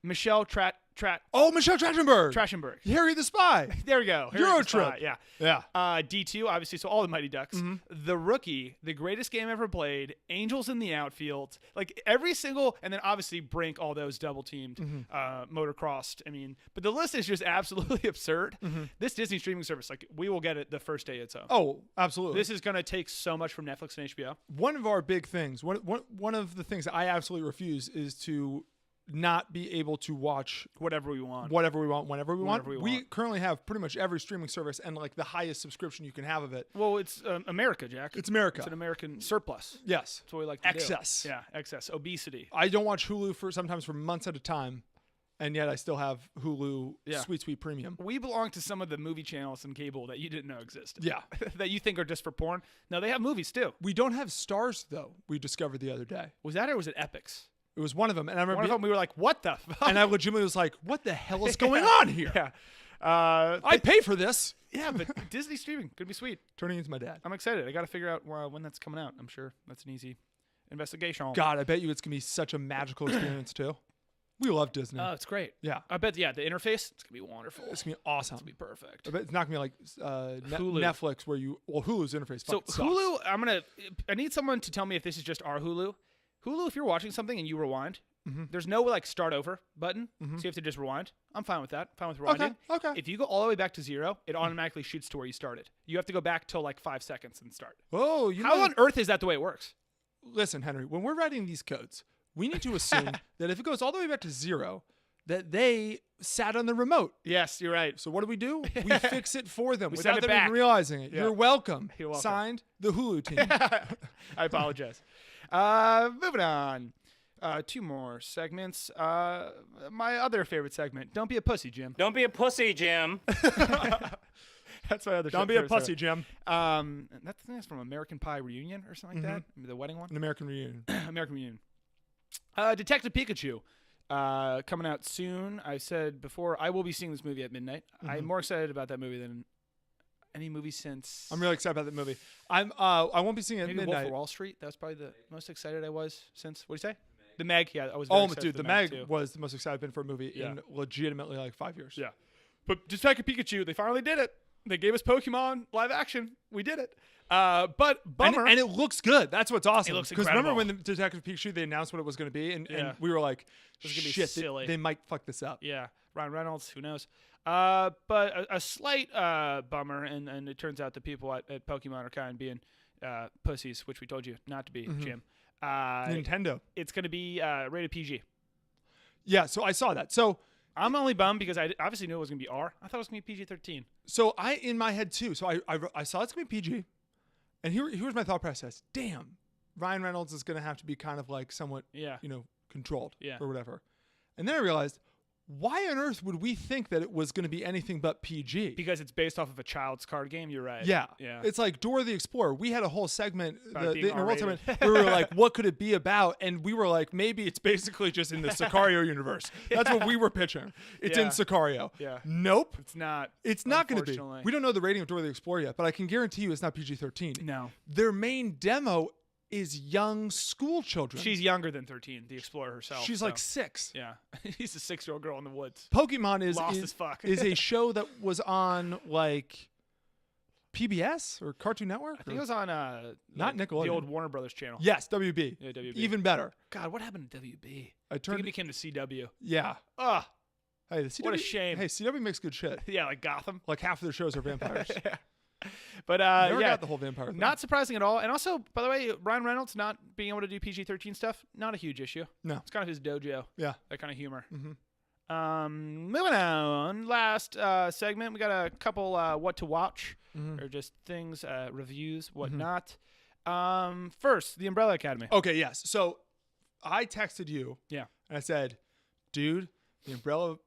Michelle Michelle Trachtenberg. Trachtenberg. Harry the Spy. There we go. Euro Trip. Yeah. Yeah. D2, obviously, so all the Mighty Ducks. Mm-hmm. The Rookie, the greatest game ever played. Angels in the Outfield. Like every single, and then obviously Brink, all those double teamed, motocrossed. I mean, but the list is just absolutely absurd. This Disney streaming service, like we will get it the first day it's up. Oh, absolutely. This is going to take so much from Netflix and HBO. One of our big things, one of the things that I absolutely refuse is to not be able to watch Whatever we want. whenever we want. we We want. currently have pretty much every streaming service and like the highest subscription you can have of it. Well, it's America, Jack. It's America. It's an American surplus. Yes. That's what we like to Excess. do. Yeah, excess. Obesity. I don't watch Hulu sometimes for months at a time, and yet I still have Hulu Sweet Premium. We belong to some of the movie channels and cable that you didn't know existed. Yeah. That you think are just for porn. No, they have movies too. We don't have Stars though. We discovered the other day. Was that or was it Epics? It was one of them, and I remember One of them we were like, what the fuck? and I legitimately was like, "What the hell is going on here?" Yeah. I pay for this. Yeah, but Disney streaming could be sweet. Turning into my dad. I'm excited. I got to figure out when that's coming out. I'm sure that's an easy investigation. God, I bet you it's gonna be such a magical experience too. We love Disney. Oh, it's great. Yeah. I bet. Yeah, the interface. It's gonna be wonderful. It's gonna be awesome. It's gonna be perfect. I bet it's not gonna be like Hulu. Netflix where Hulu's interface. So fucking sucks. Hulu, I need someone to tell me if this is just our Hulu. Hulu, if you're watching something and you rewind, there's no like start over button, so you have to just rewind. I'm fine with that. Fine with rewinding. Okay. If you go all the way back to 0, it automatically shoots to where you started. You have to go back till like 5 seconds and start. Oh, How on earth is that the way it works? Listen, Henry, when we're writing these codes, we need to assume that if it goes all the way back to 0, that they sat on the remote. Yes, you're right. So what do? We fix it for them We without send it them back. even realizing it. Yeah. You're welcome. You're welcome. Signed, the Hulu team. I apologize. Moving on. 2 more segments. My other favorite segment. Don't be a pussy, Jim. Don't be a pussy, Jim. That's my other. Don't be a favorite pussy, segment. Jim. That's from American Pie Reunion or something like that. The wedding one. An American Reunion. American Reunion. Detective Pikachu. Coming out soon. I said before I will be seeing this movie at midnight. I'm more excited about that movie than any movie since. I'm really excited about that movie. I won't be seeing it at maybe Wolf midnight. of Wall Street. That was probably the most excited I was since. What do you say? The Meg. Yeah, I was. Oh, Very excited dude, for the Meg too. was the most excited I've been for a movie Yeah. in legitimately like 5 years. Yeah. But Detective Pikachu, they finally did it. They gave us Pokemon live action. We did it. But bummer. And it looks good. That's what's awesome. It looks Because remember incredible. when the Detective Pikachu, they announced what it was going to be, and we were like, This is gonna be shit, silly. they might fuck this up. Yeah, Ryan Reynolds, who knows? But a slight bummer, and it turns out the people at Pokemon are kind of being pussies, which we told you not to be, Jim. Nintendo. It's going to be rated PG. Yeah, so I saw that. So I'm only bummed because I obviously knew it was going to be R. I thought it was going to be PG-13. So I, in my head too, so I saw it's going to be PG, and here's my thought process. Damn, Ryan Reynolds is going to have to be kind of like somewhat, controlled or whatever. And then I realized, why on earth would we think that it was going to be anything but PG? Because it's based off of a child's card game. You're right. Yeah. Yeah. It's like Dora the Explorer. We had a whole segment, About the being Inner World R-rated. segment, where we were like, what could it be about? And we were like, maybe it's basically just in the Sicario universe. That's what we were pitching. It's in Yeah. Sicario. Yeah. Nope. It's not. It's not going to be. Unfortunately. We don't know the rating of Dora the Explorer yet, but I can guarantee you it's not PG-13. No. Their main demo is young school children. She's younger than 13, the Explorer herself. She's like 6. Yeah. He's a 6-year-old girl in the woods. Pokemon is Lost as fuck. is a show that was on like PBS or Cartoon Network. I think it was on Not Nickelodeon. the old Warner Brothers channel. Yes, WB. Yeah, WB. Even better. God, what happened to WB? I I turned. think it became the CW. Yeah. Ugh. Hey, the CW, What a shame. Hey, CW makes good shit. Yeah, like Gotham. Like half of their shows are vampires. But Never yeah, got the whole vampire thing. not surprising at all. And also, by the way, Ryan Reynolds not being able to do PG-13 stuff, not a huge issue. No. It's kind of his dojo. Yeah. That kind of humor. Mm-hmm. Moving on. Last segment, we got a couple what to watch or just things, reviews, whatnot. First, The Umbrella Academy. Okay. Yes. So I texted you. Yeah. And I said, dude, the Umbrella.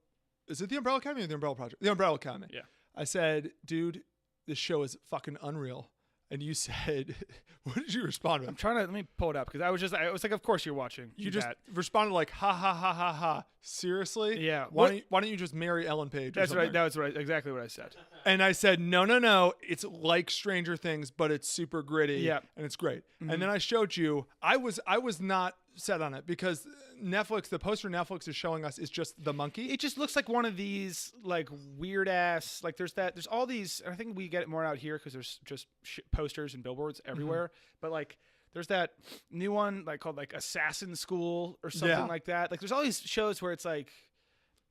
Is it the Umbrella Academy or the Umbrella Project? The Umbrella Academy. Yeah. I said, dude, this show is fucking unreal. And you said, what did you respond I'm with? trying to let me pull it up because I was like, of course you're watching. You just bat. responded like, ha ha ha ha ha. Seriously? Yeah. Why don't you just marry Ellen Page? Or That's right. something? That was right. Exactly what I said. And I said, no. It's like Stranger Things, but it's super gritty. Yeah. And it's great. And then I showed you, I was not set on it because Netflix, the poster Netflix is showing us is just the monkey. It just looks like one of these like weird ass like there's all these. I think we get it more out here because there's just posters and billboards everywhere. But like there's that new one like called like Assassin School or something like that. Like there's all these shows where it's like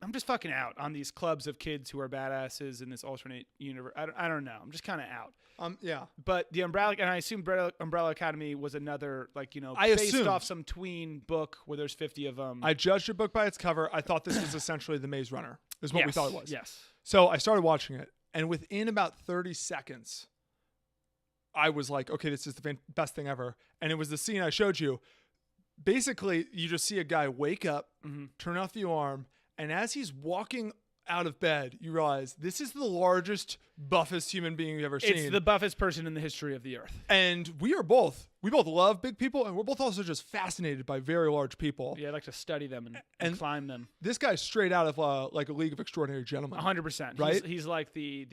I'm just fucking out on these clubs of kids who are badasses in this alternate universe. I don't know. I'm just kind of out. Yeah. But the Umbrella, and I assume Umbrella Academy was another, like, you know, I based assumed. off some tween book where there's 50 of them. I judged a book by its cover. I thought this was essentially The Maze Runner, is what we thought it was. Yes. So I started watching it, and within about 30 seconds, I was like, okay, this is the best thing ever. And it was the scene I showed you. Basically, you just see a guy wake up, turn off the alarm, and as he's walking out of bed, you realize this is the largest, buffest human being you've ever seen. It's the buffest person in the history of the earth. And we both love big people, and we're both also just fascinated by very large people. Yeah, I like to study them and climb them. This guy's straight out of like a League of Extraordinary Gentlemen. 100%. Right? He's like the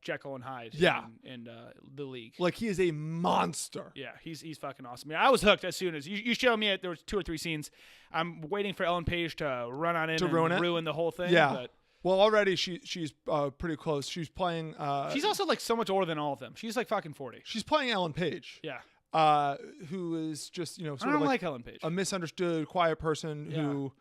Jekyll and Hyde in the League. Like he is a monster. Yeah, he's fucking awesome. I was hooked as soon as you showed me it. There was 2 or 3 scenes. I'm waiting for Ellen Page to run on in to and ruin the whole thing. Yeah. But well, already she's pretty close. She's playing. She's also like so much older than all of them. She's like fucking 40. She's playing Ellen Page. Yeah. Who is just sort I don't of like Ellen Page. a misunderstood, quiet person who,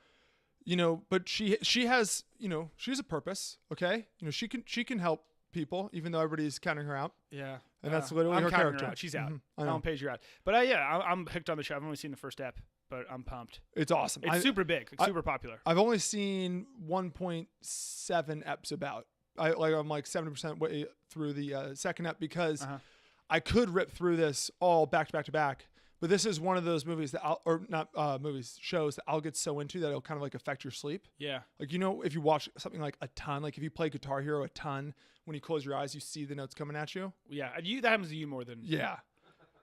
but she has she has a purpose. Okay, she can help people even though everybody's counting her out. Yeah. And that's literally her character. Her out. She's out. I know. Ellen Page, you're out. But I'm hooked on the show. I've only seen the first ep, but I'm pumped. It's awesome. It's super big, super popular. I've only seen 1.7 eps about. I'm like 70% way through the second ep because I could rip through this all back to back to back. But this is one of those movies that shows that I'll get so into that it'll kind of like affect your sleep. Yeah. Like, if you watch something like a ton, like if you play Guitar Hero a ton, when you close your eyes, you see the notes coming at you. Yeah. That happens to you more than. Yeah.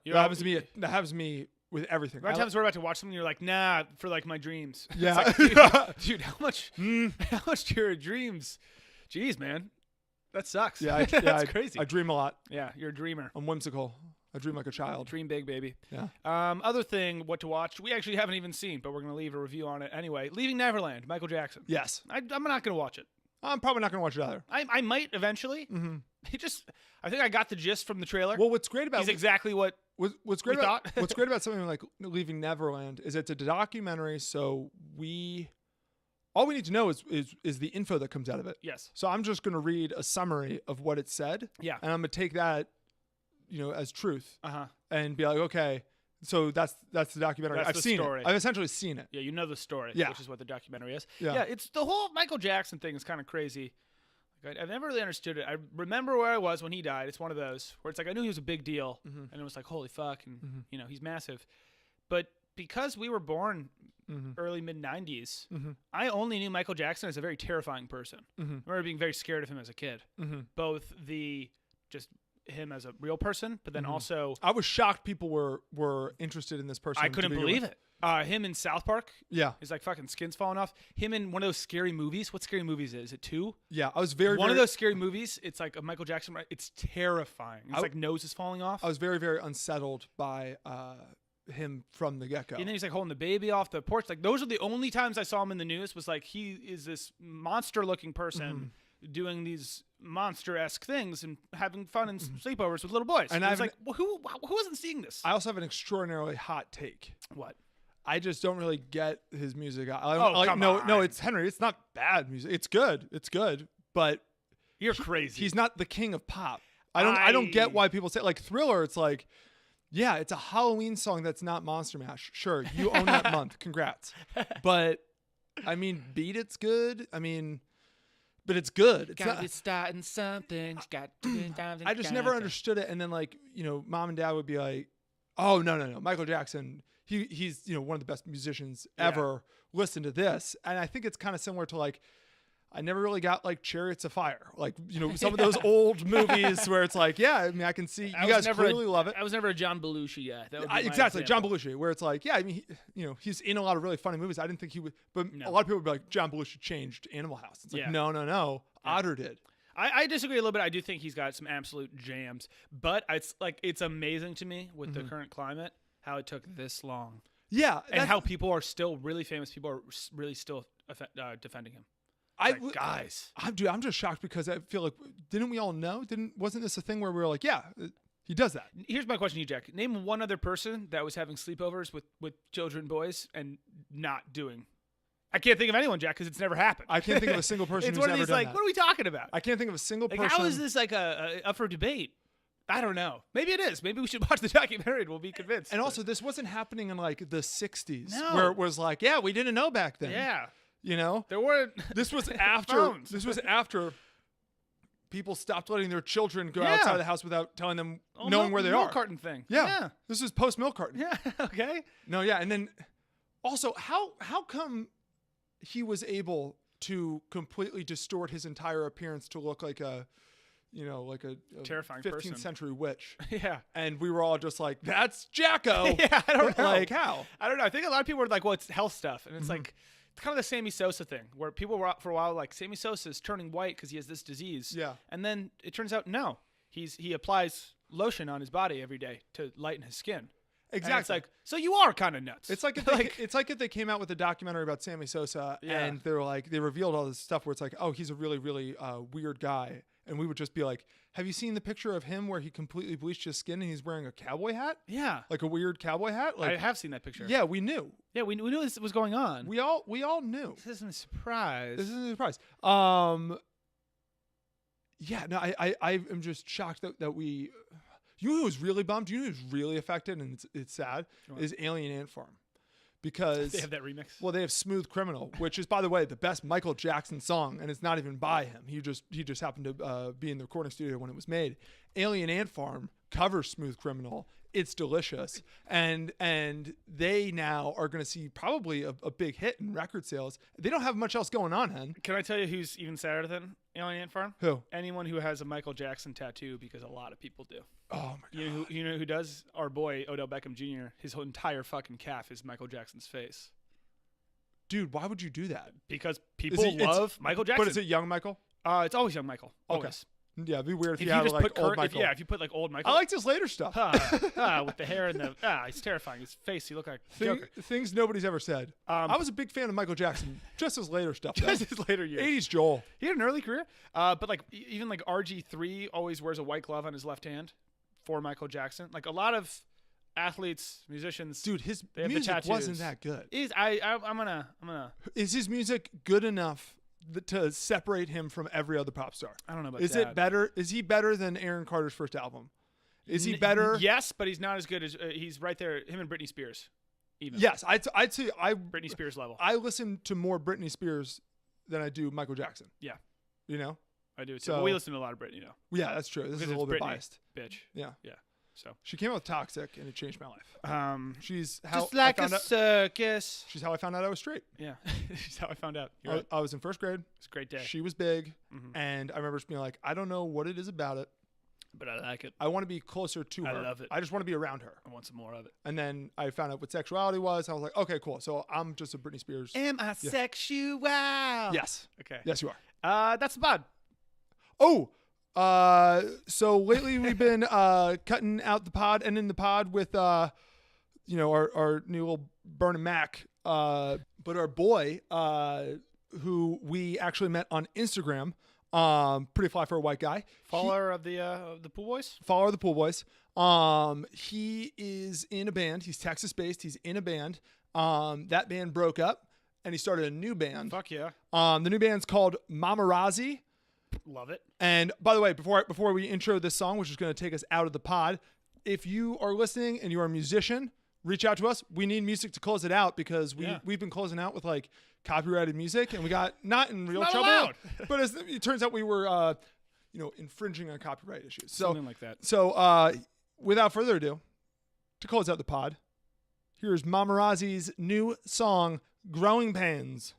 You That happens to me with everything. There are times we're about to watch something, you're like, nah, for like my dreams. Yeah. Like, dude, how much do your dreams? Jeez, man. That sucks. Yeah. That's crazy. I dream a lot. Yeah. You're a dreamer. I'm whimsical. I dream like a child. Dream big, baby. Yeah. Other thing, what to watch, we actually haven't even seen, but we're going to leave a review on it anyway. Leaving Neverland, Michael Jackson. Yes. I'm not going to watch it. I'm probably not going to watch it either. I might eventually. Mm-hmm. I think I got the gist from the trailer. Well, what's great about He's exactly what what's great about what's great about something like Leaving Neverland is it's a documentary, so all we need to know is the info that comes out of it. Yes. So I'm just going to read a summary of what it said. Yeah. And I'm going to take that, as truth. Uh-huh. And be like, okay, so that's the documentary. That's I've the seen story. it. I've essentially seen it. Yeah, you know the story, which is what the documentary is. Yeah. It's the whole Michael Jackson thing is kind of crazy. Like, I've never really understood it. I remember where I was when he died. It's one of those where it's like I knew he was a big deal, and it was like, holy fuck, and he's massive. But because we were born early mid-90s, I only knew Michael Jackson as a very terrifying person. I remember being very scared of him as a kid. Both just him as a real person, but then also I was shocked people were interested in this person. I couldn't believe it. Him in South Park. Yeah. His like fucking skin's falling off. Him in one of those scary movies. What scary movies is it? 2? Yeah. I was very of those scary movies. It's like a Michael Jackson. It's terrifying. It's like nose is falling off. I was very, very unsettled by him from the get-go. And then he's like holding the baby off the porch. Like those are the only times I saw him in the news. Was like he is this monster-looking person doing these monster-esque things and having fun in sleepovers with little boys. And I was like, well, who wasn't seeing this? I also have an extraordinarily hot take. What? I just don't really get his music. Come on. No, it's Henry. It's not bad music. It's good, but you're crazy. He's not the king of pop. I don't get why people say like Thriller. It's like, yeah, it's a Halloween song that's not Monster Mash. Sure, you own that month. Congrats. But I mean, Beat It's good. I mean, but it's good. It's gotta be starting something. I just never understood it. And then like mom and dad would be like, oh no, Michael Jackson. He's one of the best musicians ever. Listen to this, and I think it's kind of similar to like I never really got like Chariots of Fire, like some of those old movies where it's like I mean I can see you guys clearly love it. I was never a John Belushi guy. That would be exactly John Belushi, where it's like I mean he's in a lot of really funny movies. I didn't think he would, but a lot of people would be like John Belushi changed Animal House. It's like no, Otter did. I disagree a little bit. I do think he's got some absolute jams, but it's amazing to me with the current climate how it took this long Yeah, and how people are still really famous. People are really still defending him. Guys, I'm just shocked because I feel like didn't we all know? Wasn't this a thing where we were like, yeah, he does that? Here's my question to you, Jack. Name one other person that was having sleepovers with children, boys, and not doing. I can't think of anyone, Jack, because it's never happened. I can't think of a single person it's who's one of ever these done like, that. what are we talking about? I can't think of a single Like, person. how is this like a up for debate? I don't know. Maybe it is. Maybe we should watch the documentary and we'll be convinced. And also, this wasn't happening in like the 60s, No. where it was like, yeah, we didn't know back then. Yeah. You know, There weren't. this was after. phones. This was after people stopped letting their children go Yeah. outside of the house without telling them, Oh, knowing where they milk are. carton thing. Yeah. This is post milk carton. Yeah. Okay. No, yeah, and then also, how come he was able to completely distort his entire appearance to look like a Terrifying 15th person. century witch? Yeah. And we were all just like, that's Jacko. Yeah. I don't know. Like, how? I don't know. I think a lot of people were like, well, it's health stuff. And it's like, it's kind of the Sammy Sosa thing where people were for a while like, Sammy Sosa is turning white because he has this disease. Yeah. And then it turns out, no. He applies lotion on his body every day to lighten his skin. Exactly. And it's like, so you are kind of nuts. It's like if they came out with a documentary about Sammy Sosa and they were like, they revealed all this stuff where it's like, oh, he's a really, really weird guy. And we would just be like, have you seen the picture of him where he completely bleached his skin and he's wearing a cowboy hat? Yeah. Like a weird cowboy hat? Like, I have seen that picture. yeah, we knew. Yeah, we knew this was going on. We all knew. This isn't a surprise. This isn't a surprise. Yeah, no, I am just shocked that we. You know who was really bummed? You know who's really affected, and it's sad, is Alien Ant Farm. Because they have that remix. Well, they have "Smooth Criminal," which is, by the way, the best Michael Jackson song, and it's not even by him. He just happened to be in the recording studio when it was made. Alien Ant Farm covers "Smooth Criminal." It's delicious, and they now are going to see probably a big hit in record sales. They don't have much else going on, Hen. Can I tell you who's even sadder than Alien Ant Farm? Who? Anyone who has a Michael Jackson tattoo, because a lot of people do. Oh my god! You know who does? Our boy Odell Beckham Jr. His whole entire fucking calf is Michael Jackson's face. Dude, why would you do that? Because people love Michael Jackson. But is it young Michael? It's always young Michael. Okay. Always. Yeah, it'd be weird if If you you had just like put old Michael. if you put like old Michael. I liked his later stuff. With the hair and the it's terrifying. His face, he looked like Joker. Things nobody's ever said. I was a big fan of Michael Jackson, just his later stuff. Just his later years. 80s Joel. He had an early career, but like even like RG3 always wears a white glove on his left hand for Michael Jackson. Like a lot of athletes, musicians, Dude, his they have the music tattoos. wasn't that good. I'm gonna. Is his music good enough to separate him from every other pop star? I don't know about Is that. it better? Is he better than Aaron Carter's first album? Is he better? Yes, but he's not as good as he's right there. Him and Britney Spears, even. Yes, I'd say Britney Spears level. I listen to more Britney Spears than I do Michael Jackson. Yeah, you know, I do too. So- But we listen to a lot of Britney, though. Yeah, that's true. This is a little bit biased. Bitch. Yeah. So She came out with Toxic, and it changed my life. She's how just like I found a out, circus. She's how I found out I was straight. Yeah, that's how I found out. You're right. I was in first grade. It's a great day. She was big, and I remember just being like, I don't know what it is about it. But I like it. I want to be closer to her. I love it. I just want to be around her. I want some more of it. And then I found out what sexuality was. I was like, okay, cool. So I'm just a Britney Spears. Am I sexual? Yes. Okay. Yes, you are. That's the pod. Oh, so lately we've been cutting out the pod and in the pod with our new little Burnin' Mac. But our boy, who we actually met on Instagram, pretty fly for a white guy. Follower of the Pool Boys? Follower of the Pool Boys. He is in a band. He's Texas based. He's in a band. That band broke up and he started a new band. Fuck yeah. The new band's called Mamarazzi. Love it. And by the way, before we intro this song, which is going to take us out of the pod, if you are listening and you are a musician, reach out to us. We need music to close it out because we've been closing out with like copyrighted music, and we got not in real trouble, allowed. but as it turns out we were infringing on copyright issues. So Something like that. So without further ado, to close out the pod, here's Mamarazzi's new song, "Growing Pains."